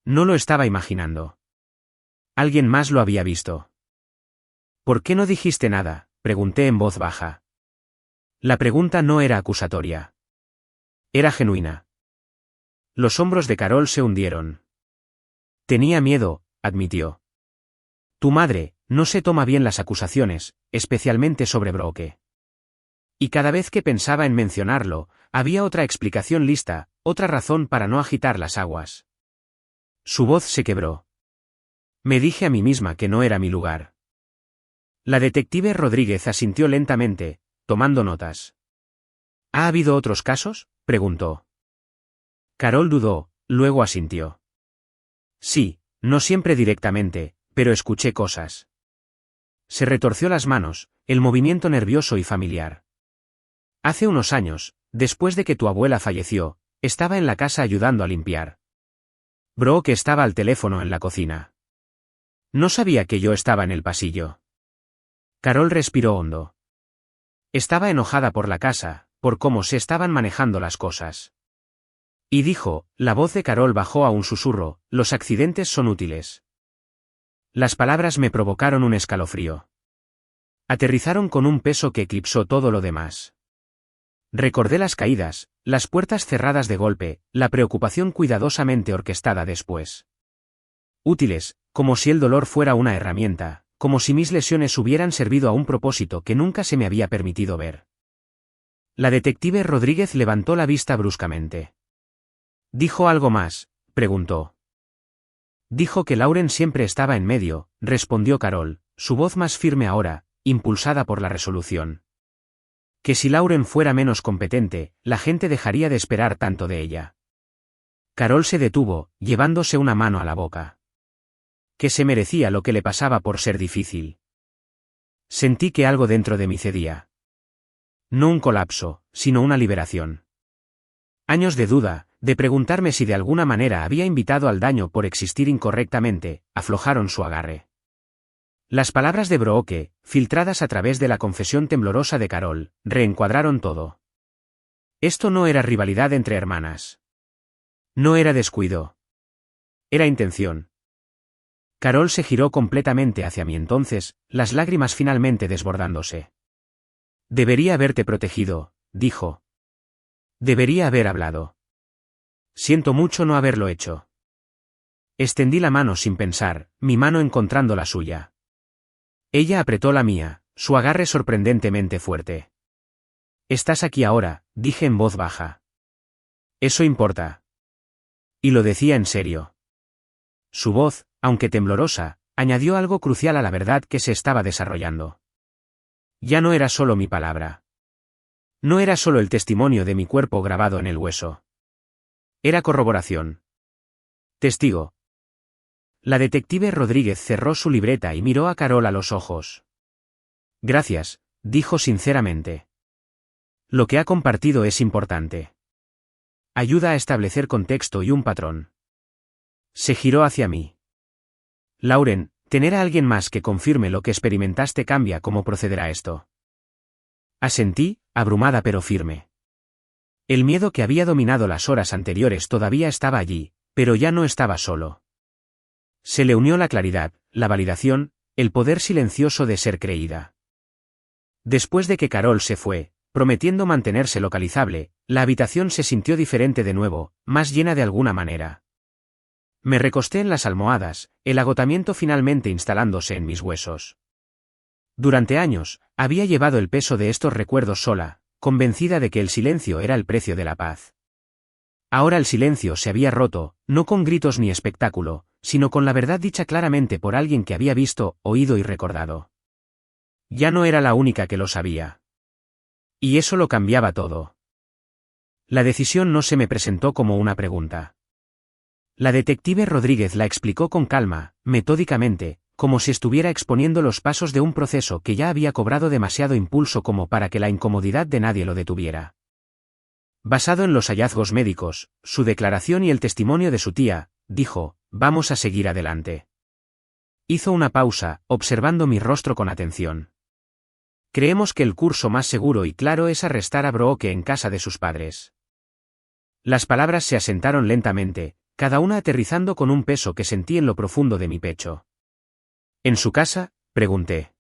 No lo estaba imaginando. Alguien más lo había visto. ¿Por qué no dijiste nada?, pregunté en voz baja. La pregunta no era acusatoria. Era genuina. Los hombros de Carol se hundieron. Tenía miedo, admitió. Tu madre no se toma bien las acusaciones, especialmente sobre Brooke. Y cada vez que pensaba en mencionarlo, había otra explicación lista, otra razón para no agitar las aguas. Su voz se quebró. Me dije a mí misma que no era mi lugar. La detective Rodríguez asintió lentamente, tomando notas. ¿Ha habido otros casos?, preguntó. Carol dudó, luego asintió. Sí, no siempre directamente, pero escuché cosas. Se retorció las manos, el movimiento nervioso y familiar. Hace unos años, después de que tu abuela falleció, estaba en la casa ayudando a limpiar. Brooke estaba al teléfono en la cocina. No sabía que yo estaba en el pasillo. Carol respiró hondo. Estaba enojada por la casa, por cómo se estaban manejando las cosas. Y dijo, la voz de Carol bajó a un susurro, los accidentes son útiles. Las palabras me provocaron un escalofrío. Aterrizaron con un peso que eclipsó todo lo demás. Recordé las caídas, las puertas cerradas de golpe, la preocupación cuidadosamente orquestada después. Útiles, como si el dolor fuera una herramienta, como si mis lesiones hubieran servido a un propósito que nunca se me había permitido ver. La detective Rodríguez levantó la vista bruscamente. ¿Dijo algo más?, preguntó. Dijo que Lauren siempre estaba en medio, respondió Carol, su voz más firme ahora, impulsada por la resolución. Que si Lauren fuera menos competente, la gente dejaría de esperar tanto de ella. Carol se detuvo, llevándose una mano a la boca. Que se merecía lo que le pasaba por ser difícil. Sentí que algo dentro de mí cedía. No un colapso, sino una liberación. Años de duda, de preguntarme si de alguna manera había invitado al daño por existir incorrectamente, aflojaron su agarre. Las palabras de Brooke, filtradas a través de la confesión temblorosa de Carol, reencuadraron todo. Esto no era rivalidad entre hermanas. No era descuido. Era intención. Carol se giró completamente hacia mí entonces, las lágrimas finalmente desbordándose. Debería haberte protegido, dijo. Debería haber hablado. Siento mucho no haberlo hecho. Extendí la mano sin pensar, mi mano encontrando la suya. Ella apretó la mía, su agarre sorprendentemente fuerte. Estás aquí ahora, dije en voz baja. Eso importa. Y lo decía en serio. Su voz, aunque temblorosa, añadió algo crucial a la verdad que se estaba desarrollando. Ya no era solo mi palabra. No era solo el testimonio de mi cuerpo grabado en el hueso. Era corroboración. Testigo. La detective Rodríguez cerró su libreta y miró a Carol a los ojos. Gracias, dijo sinceramente. Lo que ha compartido es importante. Ayuda a establecer contexto y un patrón. Se giró hacia mí. Lauren, tener a alguien más que confirme lo que experimentaste cambia cómo procederá esto. Asentí, abrumada pero firme. El miedo que había dominado las horas anteriores todavía estaba allí, pero ya no estaba solo. Se le unió la claridad, la validación, el poder silencioso de ser creída. Después de que Carol se fue, prometiendo mantenerse localizable, la habitación se sintió diferente de nuevo, más llena de alguna manera. Me recosté en las almohadas, el agotamiento finalmente instalándose en mis huesos. Durante años, había llevado el peso de estos recuerdos sola, convencida de que el silencio era el precio de la paz. Ahora el silencio se había roto, no con gritos ni espectáculo, sino con la verdad dicha claramente por alguien que había visto, oído y recordado. Ya no era la única que lo sabía. Y eso lo cambiaba todo. La decisión no se me presentó como una pregunta. La detective Rodríguez la explicó con calma, metódicamente, como si estuviera exponiendo los pasos de un proceso que ya había cobrado demasiado impulso como para que la incomodidad de nadie lo detuviera. Basado en los hallazgos médicos, su declaración y el testimonio de su tía, dijo, vamos a seguir adelante. Hizo una pausa, observando mi rostro con atención. Creemos que el curso más seguro y claro es arrestar a Brooke en casa de sus padres. Las palabras se asentaron lentamente, cada una aterrizando con un peso que sentí en lo profundo de mi pecho. ¿En su casa?, pregunté.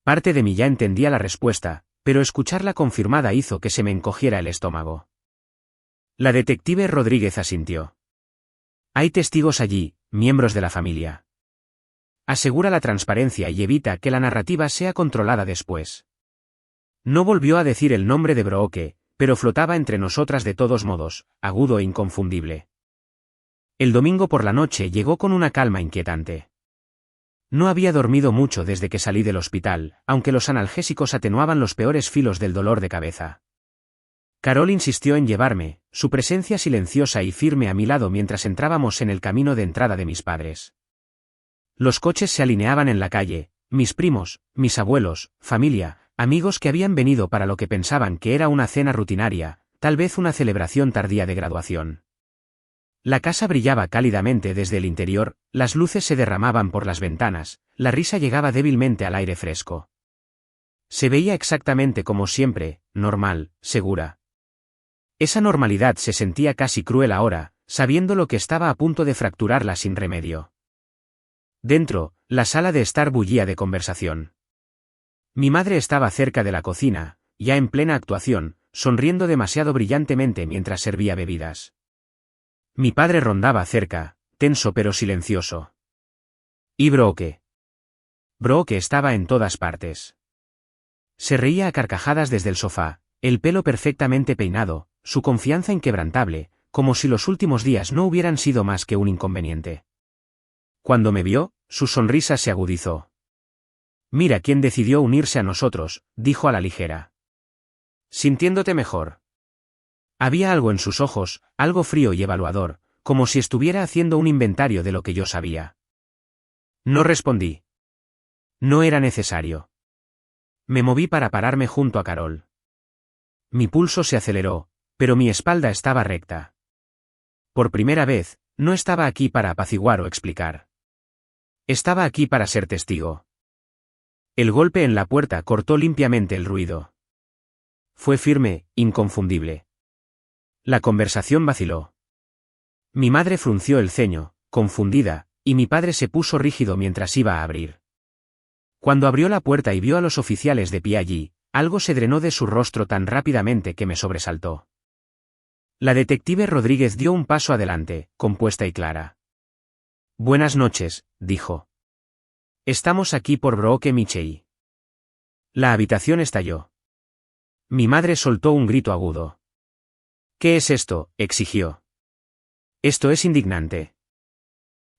Parte de mí ya entendía la respuesta, pero escucharla confirmada hizo que se me encogiera el estómago. La detective Rodríguez asintió. Hay testigos allí, miembros de la familia. Asegura la transparencia y evita que la narrativa sea controlada después. No volvió a decir el nombre de Brooke, pero flotaba entre nosotras de todos modos, agudo e inconfundible. El domingo por la noche llegó con una calma inquietante. No había dormido mucho desde que salí del hospital, aunque los analgésicos atenuaban los peores filos del dolor de cabeza. Carol insistió en llevarme, su presencia silenciosa y firme a mi lado mientras entrábamos en el camino de entrada de mis padres. Los coches se alineaban en la calle, mis primos, mis abuelos, familia, amigos que habían venido para lo que pensaban que era una cena rutinaria, tal vez una celebración tardía de graduación. La casa brillaba cálidamente desde el interior, las luces se derramaban por las ventanas, la risa llegaba débilmente al aire fresco. Se veía exactamente como siempre, normal, segura. Esa normalidad se sentía casi cruel ahora, sabiendo lo que estaba a punto de fracturarla sin remedio. Dentro, la sala de estar bullía de conversación. Mi madre estaba cerca de la cocina, ya en plena actuación, sonriendo demasiado brillantemente mientras servía bebidas. Mi padre rondaba cerca, tenso pero silencioso. ¿Y Brooke? Brooke estaba en todas partes. Se reía a carcajadas desde el sofá, el pelo perfectamente peinado, su confianza inquebrantable, como si los últimos días no hubieran sido más que un inconveniente. Cuando me vio, su sonrisa se agudizó. Mira quién decidió unirse a nosotros, dijo a la ligera. Sintiéndote mejor. Había algo en sus ojos, algo frío y evaluador, como si estuviera haciendo un inventario de lo que yo sabía. No respondí. No era necesario. Me moví para pararme junto a Carol. Mi pulso se aceleró, pero mi espalda estaba recta. Por primera vez, no estaba aquí para apaciguar o explicar. Estaba aquí para ser testigo. El golpe en la puerta cortó limpiamente el ruido. Fue firme, inconfundible. La conversación vaciló. Mi madre frunció el ceño, confundida, y mi padre se puso rígido mientras iba a abrir. Cuando abrió la puerta y vio a los oficiales de pie allí, algo se drenó de su rostro tan rápidamente que me sobresaltó. La detective Rodríguez dio un paso adelante, compuesta y clara. Buenas noches, dijo. Estamos aquí por Brooke Mitchell. La habitación estalló. Mi madre soltó un grito agudo. ¿Qué es esto?, exigió. Esto es indignante.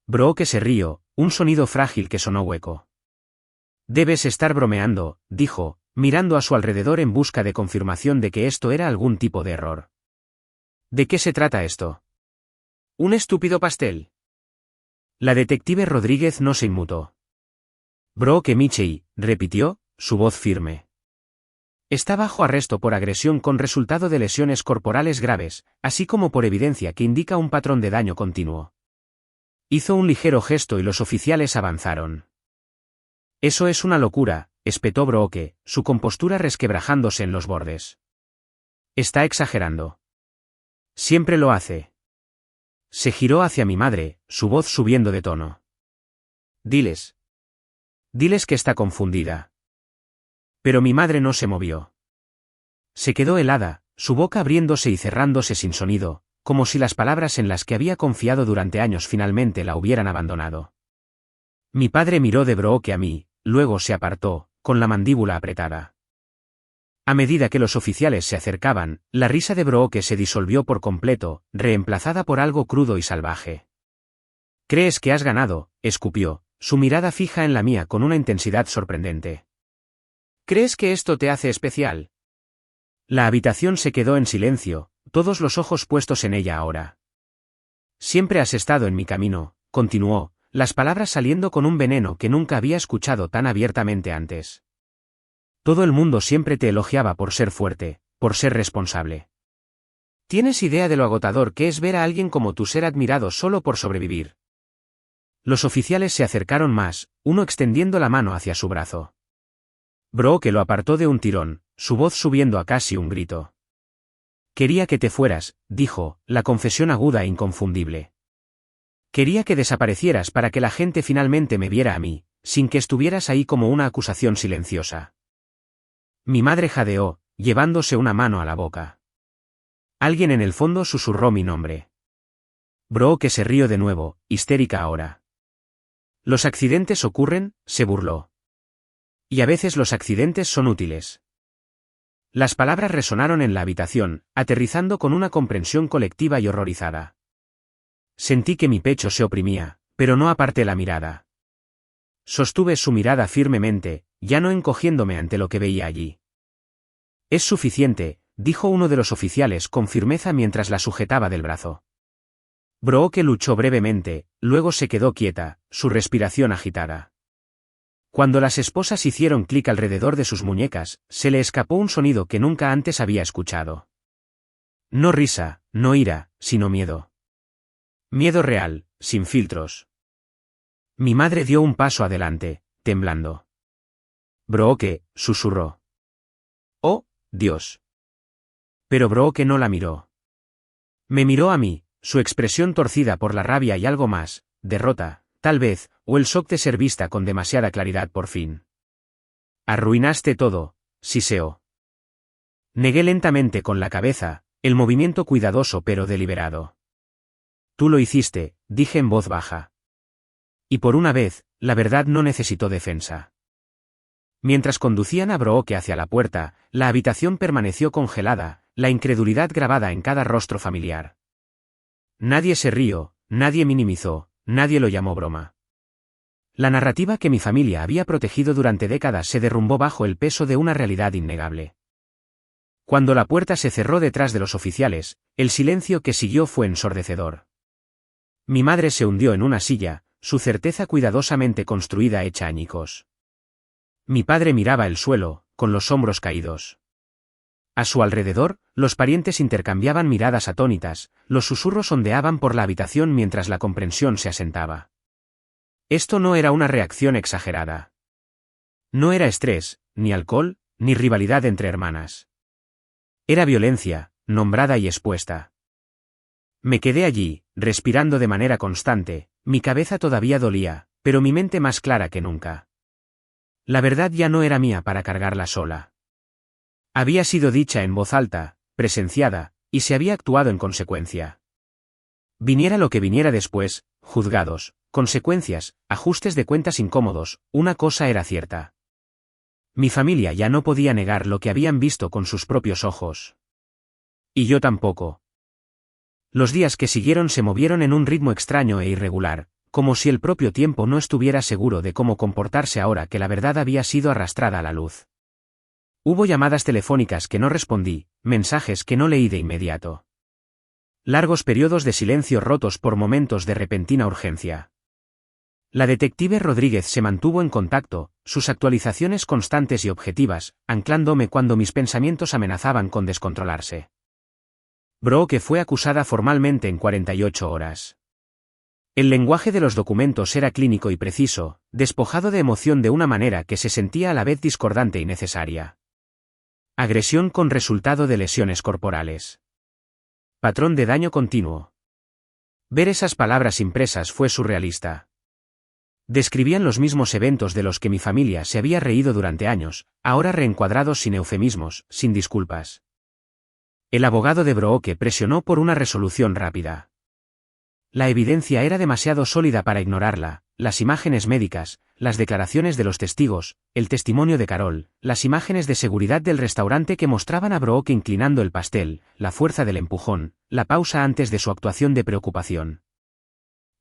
Brooke se rió, un sonido frágil que sonó hueco. Debes estar bromeando, dijo, mirando a su alrededor en busca de confirmación de que esto era algún tipo de error. ¿De qué se trata esto? ¿Un estúpido pastel? La detective Rodríguez no se inmutó. Brooke Mitchell, repitió, su voz firme. Está bajo arresto por agresión con resultado de lesiones corporales graves, así como por evidencia que indica un patrón de daño continuo. Hizo un ligero gesto y los oficiales avanzaron. Eso es una locura, espetó Brooke, su compostura resquebrajándose en los bordes. Está exagerando. Siempre lo hace. Se giró hacia mi madre, su voz subiendo de tono. Diles. Diles que está confundida. Pero mi madre no se movió. Se quedó helada, su boca abriéndose y cerrándose sin sonido, como si las palabras en las que había confiado durante años finalmente la hubieran abandonado. Mi padre miró de Brooke a mí, luego se apartó, con la mandíbula apretada. A medida que los oficiales se acercaban, la risa de Brooke se disolvió por completo, reemplazada por algo crudo y salvaje. «¿Crees que has ganado?», escupió, su mirada fija en la mía con una intensidad sorprendente. «¿Crees que esto te hace especial?». La habitación se quedó en silencio, todos los ojos puestos en ella ahora. «Siempre has estado en mi camino», continuó, las palabras saliendo con un veneno que nunca había escuchado tan abiertamente antes. Todo el mundo siempre te elogiaba por ser fuerte, por ser responsable. ¿Tienes idea de lo agotador que es ver a alguien como tú ser admirado solo por sobrevivir? Los oficiales se acercaron más, uno extendiendo la mano hacia su brazo. Brooke lo apartó de un tirón, su voz subiendo a casi un grito. Quería que te fueras, dijo, la confesión aguda e inconfundible. Quería que desaparecieras para que la gente finalmente me viera a mí, sin que estuvieras ahí como una acusación silenciosa. Mi madre jadeó, llevándose una mano a la boca. Alguien en el fondo susurró mi nombre. Brooke se rió de nuevo, histérica ahora. Los accidentes ocurren, se burló. Y a veces los accidentes son útiles. Las palabras resonaron en la habitación, aterrizando con una comprensión colectiva y horrorizada. Sentí que mi pecho se oprimía, pero no aparté la mirada. Sostuve su mirada firmemente, ya no encogiéndome ante lo que veía allí. Es suficiente, dijo uno de los oficiales con firmeza mientras la sujetaba del brazo. Brooke luchó brevemente, luego se quedó quieta, su respiración agitada. Cuando las esposas hicieron clic alrededor de sus muñecas, se le escapó un sonido que nunca antes había escuchado. No risa, no ira, sino miedo. Miedo real, sin filtros. Mi madre dio un paso adelante, temblando. Brooke, susurró. Oh, Dios. Pero Brooke no la miró. Me miró a mí, su expresión torcida por la rabia y algo más, derrota, tal vez, o el shock de ser vista con demasiada claridad por fin. Arruinaste todo, siseó. Negué lentamente con la cabeza, el movimiento cuidadoso pero deliberado. Tú lo hiciste, dije en voz baja. Y por una vez, la verdad no necesitó defensa. Mientras conducían a Brooke hacia la puerta, la habitación permaneció congelada, la incredulidad grabada en cada rostro familiar. Nadie se rió, nadie minimizó, nadie lo llamó broma. La narrativa que mi familia había protegido durante décadas se derrumbó bajo el peso de una realidad innegable. Cuando la puerta se cerró detrás de los oficiales, el silencio que siguió fue ensordecedor. Mi madre se hundió en una silla, su certeza cuidadosamente construida hecha añicos. Mi padre miraba el suelo, con los hombros caídos. A su alrededor, los parientes intercambiaban miradas atónitas, los susurros ondeaban por la habitación mientras la comprensión se asentaba. Esto no era una reacción exagerada. No era estrés, ni alcohol, ni rivalidad entre hermanas. Era violencia, nombrada y expuesta. Me quedé allí, respirando de manera constante, mi cabeza todavía dolía, pero mi mente más clara que nunca. La verdad ya no era mía para cargarla sola. Había sido dicha en voz alta, presenciada, y se había actuado en consecuencia. Viniera lo que viniera después, juzgados, consecuencias, ajustes de cuentas incómodos, una cosa era cierta. Mi familia ya no podía negar lo que habían visto con sus propios ojos. Y yo tampoco. Los días que siguieron se movieron en un ritmo extraño e irregular, como si el propio tiempo no estuviera seguro de cómo comportarse ahora que la verdad había sido arrastrada a la luz. Hubo llamadas telefónicas que no respondí, mensajes que no leí de inmediato. Largos periodos de silencio rotos por momentos de repentina urgencia. La detective Rodríguez se mantuvo en contacto, sus actualizaciones constantes y objetivas, anclándome cuando mis pensamientos amenazaban con descontrolarse. Brooke fue acusada formalmente en 48 horas. El lenguaje de los documentos era clínico y preciso, despojado de emoción de una manera que se sentía a la vez discordante y necesaria. Agresión con resultado de lesiones corporales. Patrón de daño continuo. Ver esas palabras impresas fue surrealista. Describían los mismos eventos de los que mi familia se había reído durante años, ahora reencuadrados sin eufemismos, sin disculpas. El abogado de Brooke presionó por una resolución rápida. La evidencia era demasiado sólida para ignorarla, las imágenes médicas, las declaraciones de los testigos, el testimonio de Carol, las imágenes de seguridad del restaurante que mostraban a Brooke inclinando el pastel, la fuerza del empujón, la pausa antes de su actuación de preocupación.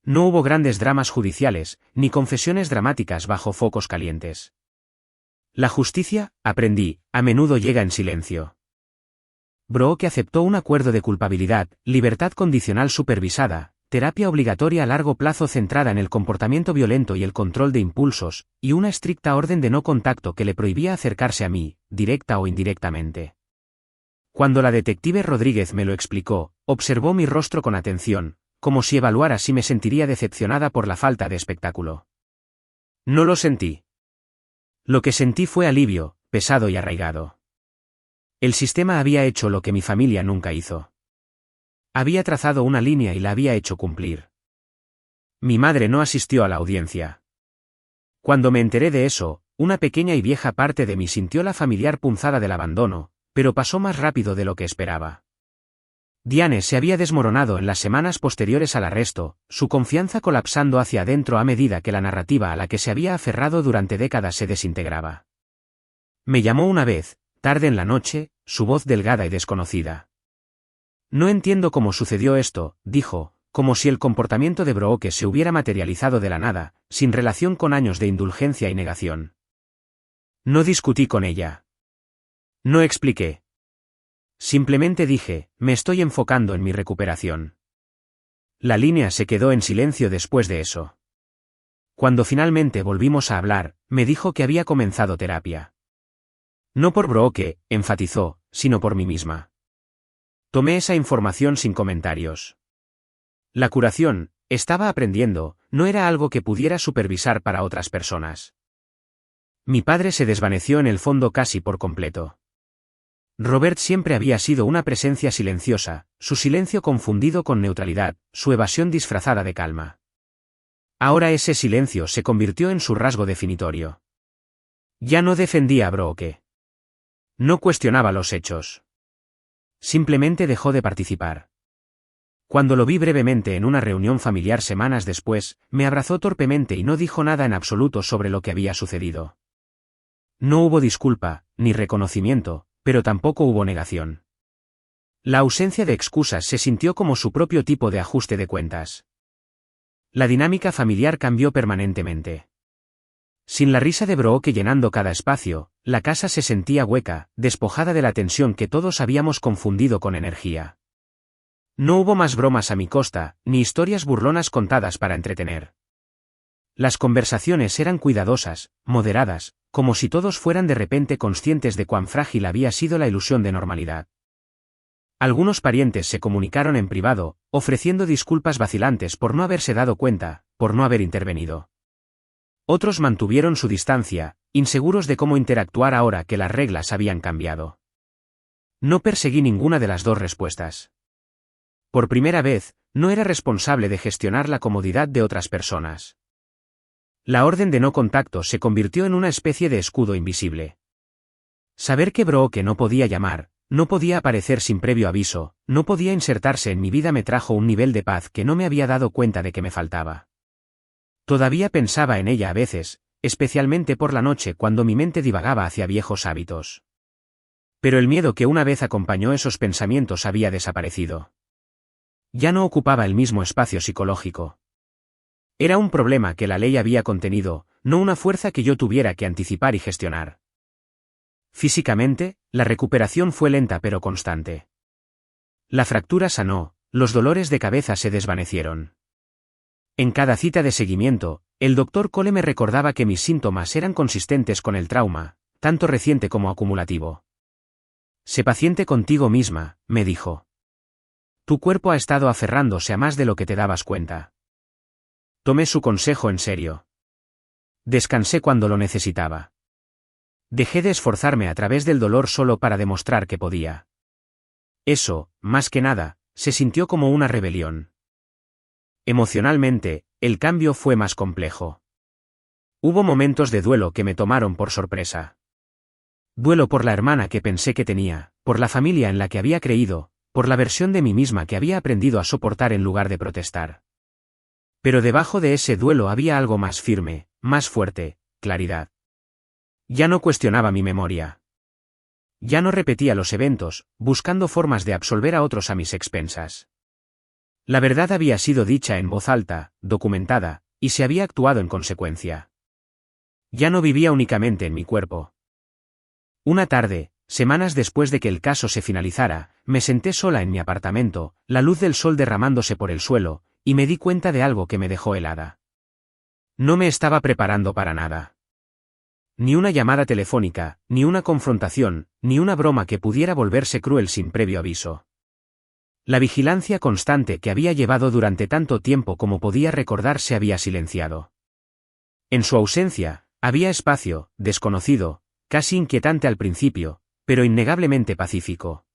No hubo grandes dramas judiciales, ni confesiones dramáticas bajo focos calientes. La justicia, aprendí, a menudo llega en silencio. Brooke aceptó un acuerdo de culpabilidad, libertad condicional supervisada, terapia obligatoria a largo plazo centrada en el comportamiento violento y el control de impulsos, y una estricta orden de no contacto que le prohibía acercarse a mí, directa o indirectamente. Cuando la detective Rodríguez me lo explicó, observó mi rostro con atención, como si evaluara si me sentiría decepcionada por la falta de espectáculo. No lo sentí. Lo que sentí fue alivio, pesado y arraigado. El sistema había hecho lo que mi familia nunca hizo. Había trazado una línea y la había hecho cumplir. Mi madre no asistió a la audiencia. Cuando me enteré de eso, una pequeña y vieja parte de mí sintió la familiar punzada del abandono, pero pasó más rápido de lo que esperaba. Diane se había desmoronado en las semanas posteriores al arresto, su confianza colapsando hacia adentro a medida que la narrativa a la que se había aferrado durante décadas se desintegraba. Me llamó una vez, tarde en la noche, su voz delgada y desconocida. No entiendo cómo sucedió esto, dijo, como si el comportamiento de Brooke se hubiera materializado de la nada, sin relación con años de indulgencia y negación. No discutí con ella. No expliqué. Simplemente dije, me estoy enfocando en mi recuperación. La línea se quedó en silencio después de eso. Cuando finalmente volvimos a hablar, me dijo que había comenzado terapia. No por Brooke, enfatizó, sino por mí misma. Tomé esa información sin comentarios. La curación, estaba aprendiendo, no era algo que pudiera supervisar para otras personas. Mi padre se desvaneció en el fondo casi por completo. Robert siempre había sido una presencia silenciosa, su silencio confundido con neutralidad, su evasión disfrazada de calma. Ahora ese silencio se convirtió en su rasgo definitorio. Ya no defendía a Brooke. No cuestionaba los hechos. Simplemente dejó de participar. Cuando lo vi brevemente en una reunión familiar semanas después, me abrazó torpemente y no dijo nada en absoluto sobre lo que había sucedido. No hubo disculpa, ni reconocimiento, pero tampoco hubo negación. La ausencia de excusas se sintió como su propio tipo de ajuste de cuentas. La dinámica familiar cambió permanentemente. Sin la risa de Brooke llenando cada espacio, la casa se sentía hueca, despojada de la tensión que todos habíamos confundido con energía. No hubo más bromas a mi costa, ni historias burlonas contadas para entretener. Las conversaciones eran cuidadosas, moderadas, como si todos fueran de repente conscientes de cuán frágil había sido la ilusión de normalidad. Algunos parientes se comunicaron en privado, ofreciendo disculpas vacilantes por no haberse dado cuenta, por no haber intervenido. Otros mantuvieron su distancia, inseguros de cómo interactuar ahora que las reglas habían cambiado. No perseguí ninguna de las dos respuestas. Por primera vez, no era responsable de gestionar la comodidad de otras personas. La orden de no contacto se convirtió en una especie de escudo invisible. Saber que Brooke no podía llamar, no podía aparecer sin previo aviso, no podía insertarse en mi vida me trajo un nivel de paz que no me había dado cuenta de que me faltaba. Todavía pensaba en ella a veces, especialmente por la noche cuando mi mente divagaba hacia viejos hábitos. Pero el miedo que una vez acompañó esos pensamientos había desaparecido. Ya no ocupaba el mismo espacio psicológico. Era un problema que la ley había contenido, no una fuerza que yo tuviera que anticipar y gestionar. Físicamente, la recuperación fue lenta pero constante. La fractura sanó, los dolores de cabeza se desvanecieron. En cada cita de seguimiento, el doctor Cole me recordaba que mis síntomas eran consistentes con el trauma, tanto reciente como acumulativo. Sé paciente contigo misma, me dijo. Tu cuerpo ha estado aferrándose a más de lo que te dabas cuenta. Tomé su consejo en serio. Descansé cuando lo necesitaba. Dejé de esforzarme a través del dolor solo para demostrar que podía. Eso, más que nada, se sintió como una rebelión. Emocionalmente, el cambio fue más complejo. Hubo momentos de duelo que me tomaron por sorpresa. Duelo por la hermana que pensé que tenía, por la familia en la que había creído, por la versión de mí misma que había aprendido a soportar en lugar de protestar. Pero debajo de ese duelo había algo más firme, más fuerte, claridad. Ya no cuestionaba mi memoria. Ya no repetía los eventos, buscando formas de absolver a otros a mis expensas. La verdad había sido dicha en voz alta, documentada, y se había actuado en consecuencia. Ya no vivía únicamente en mi cuerpo. Una tarde, semanas después de que el caso se finalizara, me senté sola en mi apartamento, la luz del sol derramándose por el suelo, y me di cuenta de algo que me dejó helada. No me estaba preparando para nada. Ni una llamada telefónica, ni una confrontación, ni una broma que pudiera volverse cruel sin previo aviso. La vigilancia constante que había llevado durante tanto tiempo como podía recordar se había silenciado. En su ausencia, había espacio, desconocido, casi inquietante al principio, pero innegablemente pacífico.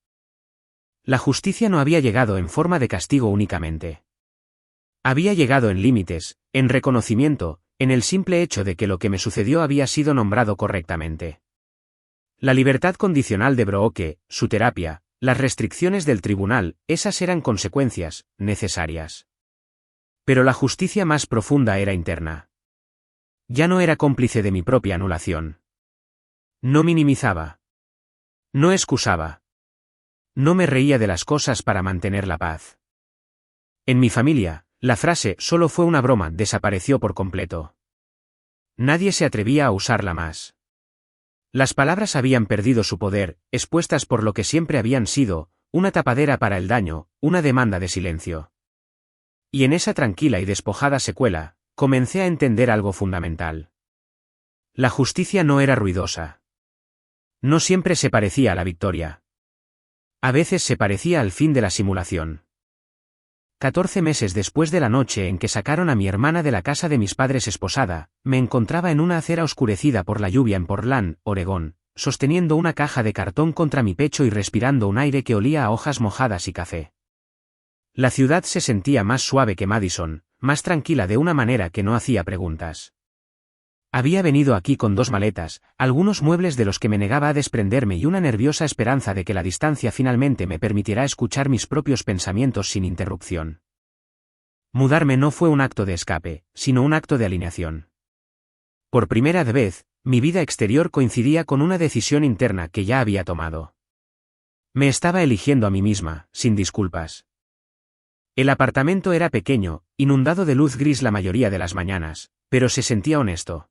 La justicia no había llegado en forma de castigo únicamente. Había llegado en límites, en reconocimiento, en el simple hecho de que lo que me sucedió había sido nombrado correctamente. La libertad condicional de Brooke, su terapia, las restricciones del tribunal, esas eran consecuencias, necesarias. Pero la justicia más profunda era interna. Ya no era cómplice de mi propia anulación. No minimizaba. No excusaba. No me reía de las cosas para mantener la paz. En mi familia, la frase «solo fue una broma» desapareció por completo. Nadie se atrevía a usarla más. Las palabras habían perdido su poder, expuestas por lo que siempre habían sido, una tapadera para el daño, una demanda de silencio. Y en esa tranquila y despojada secuela, comencé a entender algo fundamental. La justicia no era ruidosa. No siempre se parecía a la victoria. A veces se parecía al fin de la simulación. 14 meses después de la noche en que sacaron a mi hermana de la casa de mis padres esposada, me encontraba en una acera oscurecida por la lluvia en Portland, Oregón, sosteniendo una caja de cartón contra mi pecho y respirando un aire que olía a hojas mojadas y café. La ciudad se sentía más suave que Madison, más tranquila de una manera que no hacía preguntas. Había venido aquí con 2 maletas, algunos muebles de los que me negaba a desprenderme y una nerviosa esperanza de que la distancia finalmente me permitirá escuchar mis propios pensamientos sin interrupción. Mudarme no fue un acto de escape, sino un acto de alineación. Por primera vez, mi vida exterior coincidía con una decisión interna que ya había tomado. Me estaba eligiendo a mí misma, sin disculpas. El apartamento era pequeño, inundado de luz gris la mayoría de las mañanas, pero se sentía honesto.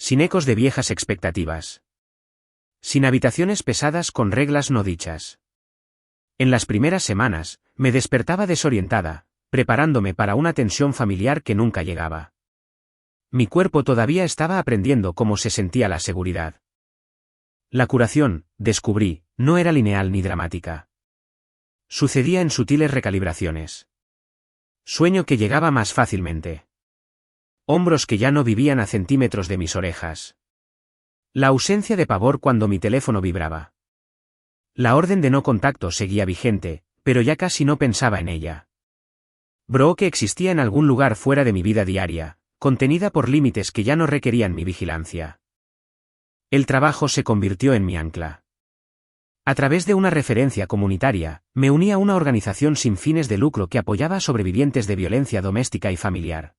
Sin ecos de viejas expectativas. Sin habitaciones pesadas con reglas no dichas. En las primeras semanas, me despertaba desorientada, preparándome para una tensión familiar que nunca llegaba. Mi cuerpo todavía estaba aprendiendo cómo se sentía la seguridad. La curación, descubrí, no era lineal ni dramática. Sucedía en sutiles recalibraciones. Sueño que llegaba más fácilmente. Hombros que ya no vivían a centímetros de mis orejas. La ausencia de pavor cuando mi teléfono vibraba. La orden de no contacto seguía vigente, pero ya casi no pensaba en ella. Bro que existía en algún lugar fuera de mi vida diaria, contenida por límites que ya no requerían mi vigilancia. El trabajo se convirtió en mi ancla. A través de una referencia comunitaria, me uní a una organización sin fines de lucro que apoyaba a sobrevivientes de violencia doméstica y familiar.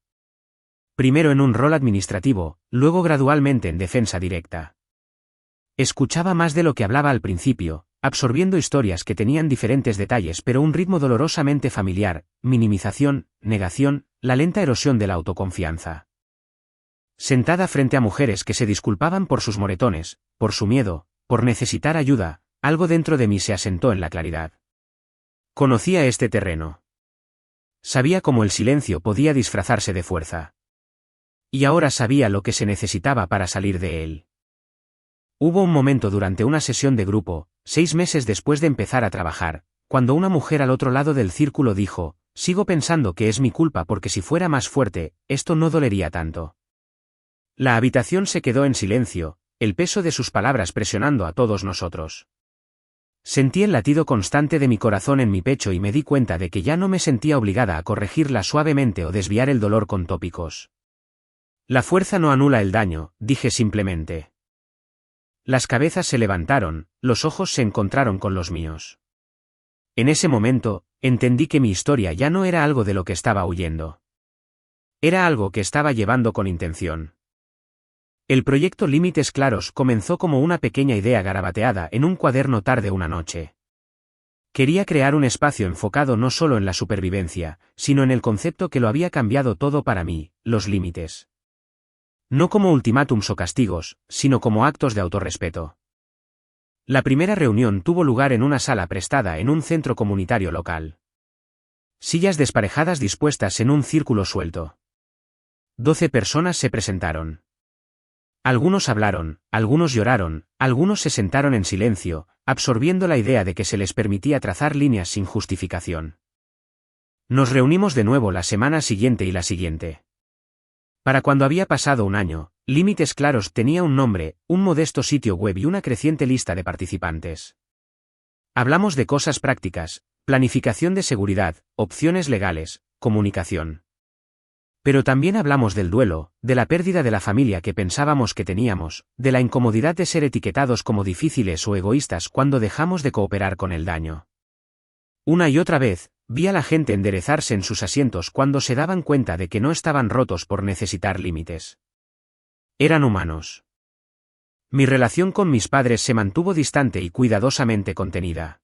Primero en un rol administrativo, luego gradualmente en defensa directa. Escuchaba más de lo que hablaba al principio, absorbiendo historias que tenían diferentes detalles pero un ritmo dolorosamente familiar, minimización, negación, la lenta erosión de la autoconfianza. Sentada frente a mujeres que se disculpaban por sus moretones, por su miedo, por necesitar ayuda, algo dentro de mí se asentó en la claridad. Conocía este terreno. Sabía cómo el silencio podía disfrazarse de fuerza. Y ahora sabía lo que se necesitaba para salir de él. Hubo un momento durante una sesión de grupo, 6 meses después de empezar a trabajar, cuando una mujer al otro lado del círculo dijo, sigo pensando que es mi culpa porque si fuera más fuerte, esto no dolería tanto. La habitación se quedó en silencio, el peso de sus palabras presionando a todos nosotros. Sentí el latido constante de mi corazón en mi pecho y me di cuenta de que ya no me sentía obligada a corregirla suavemente o desviar el dolor con tópicos. La fuerza no anula el daño, dije simplemente. Las cabezas se levantaron, los ojos se encontraron con los míos. En ese momento, entendí que mi historia ya no era algo de lo que estaba huyendo. Era algo que estaba llevando con intención. El proyecto Límites Claros comenzó como una pequeña idea garabateada en un cuaderno tarde una noche. Quería crear un espacio enfocado no solo en la supervivencia, sino en el concepto que lo había cambiado todo para mí, los límites. No como ultimátums o castigos, sino como actos de autorrespeto. La primera reunión tuvo lugar en una sala prestada en un centro comunitario local. Sillas desparejadas dispuestas en un círculo suelto. 12 personas se presentaron. Algunos hablaron, algunos lloraron, algunos se sentaron en silencio, absorbiendo la idea de que se les permitía trazar líneas sin justificación. Nos reunimos de nuevo la semana siguiente y la siguiente. Para cuando había pasado un año, Límites Claros tenía un nombre, un modesto sitio web y una creciente lista de participantes. Hablamos de cosas prácticas, planificación de seguridad, opciones legales, comunicación. Pero también hablamos del duelo, de la pérdida de la familia que pensábamos que teníamos, de la incomodidad de ser etiquetados como difíciles o egoístas cuando dejamos de cooperar con el daño. Una y otra vez, vi a la gente enderezarse en sus asientos cuando se daban cuenta de que no estaban rotos por necesitar límites. Eran humanos. Mi relación con mis padres se mantuvo distante y cuidadosamente contenida.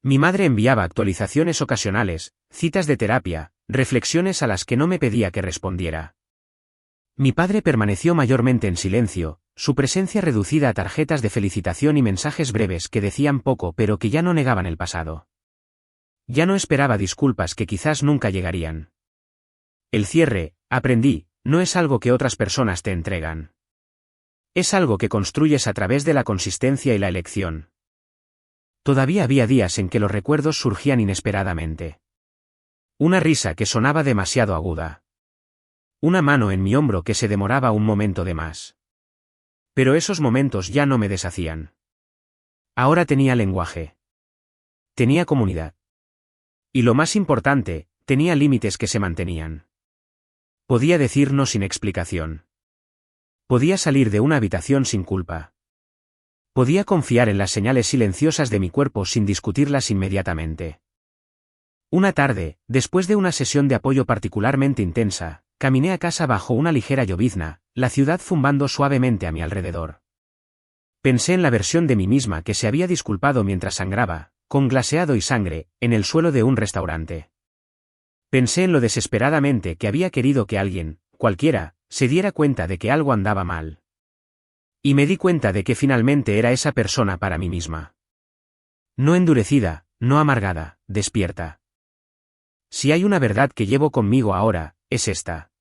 Mi madre enviaba actualizaciones ocasionales, citas de terapia, reflexiones a las que no me pedía que respondiera. Mi padre permaneció mayormente en silencio, su presencia reducida a tarjetas de felicitación y mensajes breves que decían poco pero que ya no negaban el pasado. Ya no esperaba disculpas que quizás nunca llegarían. El cierre, aprendí, no es algo que otras personas te entregan. Es algo que construyes a través de la consistencia y la elección. Todavía había días en que los recuerdos surgían inesperadamente. Una risa que sonaba demasiado aguda. Una mano en mi hombro que se demoraba un momento de más. Pero esos momentos ya no me deshacían. Ahora tenía lenguaje. Tenía comunidad. Y lo más importante, tenía límites que se mantenían. Podía decir no sin explicación. Podía salir de una habitación sin culpa. Podía confiar en las señales silenciosas de mi cuerpo sin discutirlas inmediatamente. Una tarde, después de una sesión de apoyo particularmente intensa, caminé a casa bajo una ligera llovizna, la ciudad zumbando suavemente a mi alrededor. Pensé en la versión de mí misma que se había disculpado mientras sangraba, con glaseado y sangre, en el suelo de un restaurante. Pensé en lo desesperadamente que había querido que alguien, cualquiera, se diera cuenta de que algo andaba mal. Y me di cuenta de que finalmente era esa persona para mí misma. No endurecida, no amargada, despierta. Si hay una verdad que llevo conmigo ahora, es esta.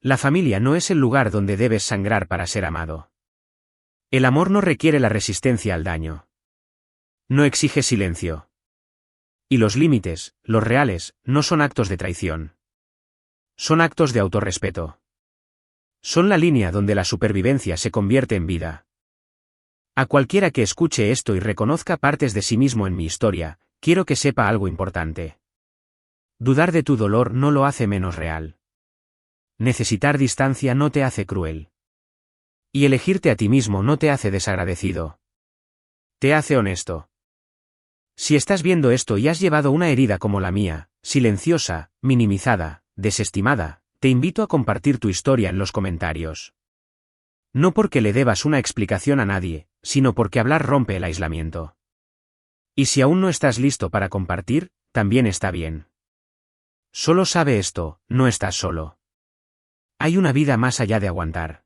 La familia no es el lugar donde debes sangrar para ser amado. El amor no requiere la resistencia al daño. No exige silencio. Y los límites, los reales, no son actos de traición. Son actos de autorrespeto. Son la línea donde la supervivencia se convierte en vida. A cualquiera que escuche esto y reconozca partes de sí mismo en mi historia, quiero que sepa algo importante. Dudar de tu dolor no lo hace menos real. Necesitar distancia no te hace cruel. Y elegirte a ti mismo no te hace desagradecido. Te hace honesto. Si estás viendo esto y has llevado una herida como la mía, silenciosa, minimizada, desestimada, te invito a compartir tu historia en los comentarios. No porque le debas una explicación a nadie, sino porque hablar rompe el aislamiento. Y si aún no estás listo para compartir, también está bien. Solo sabe esto, no estás solo. Hay una vida más allá de aguantar.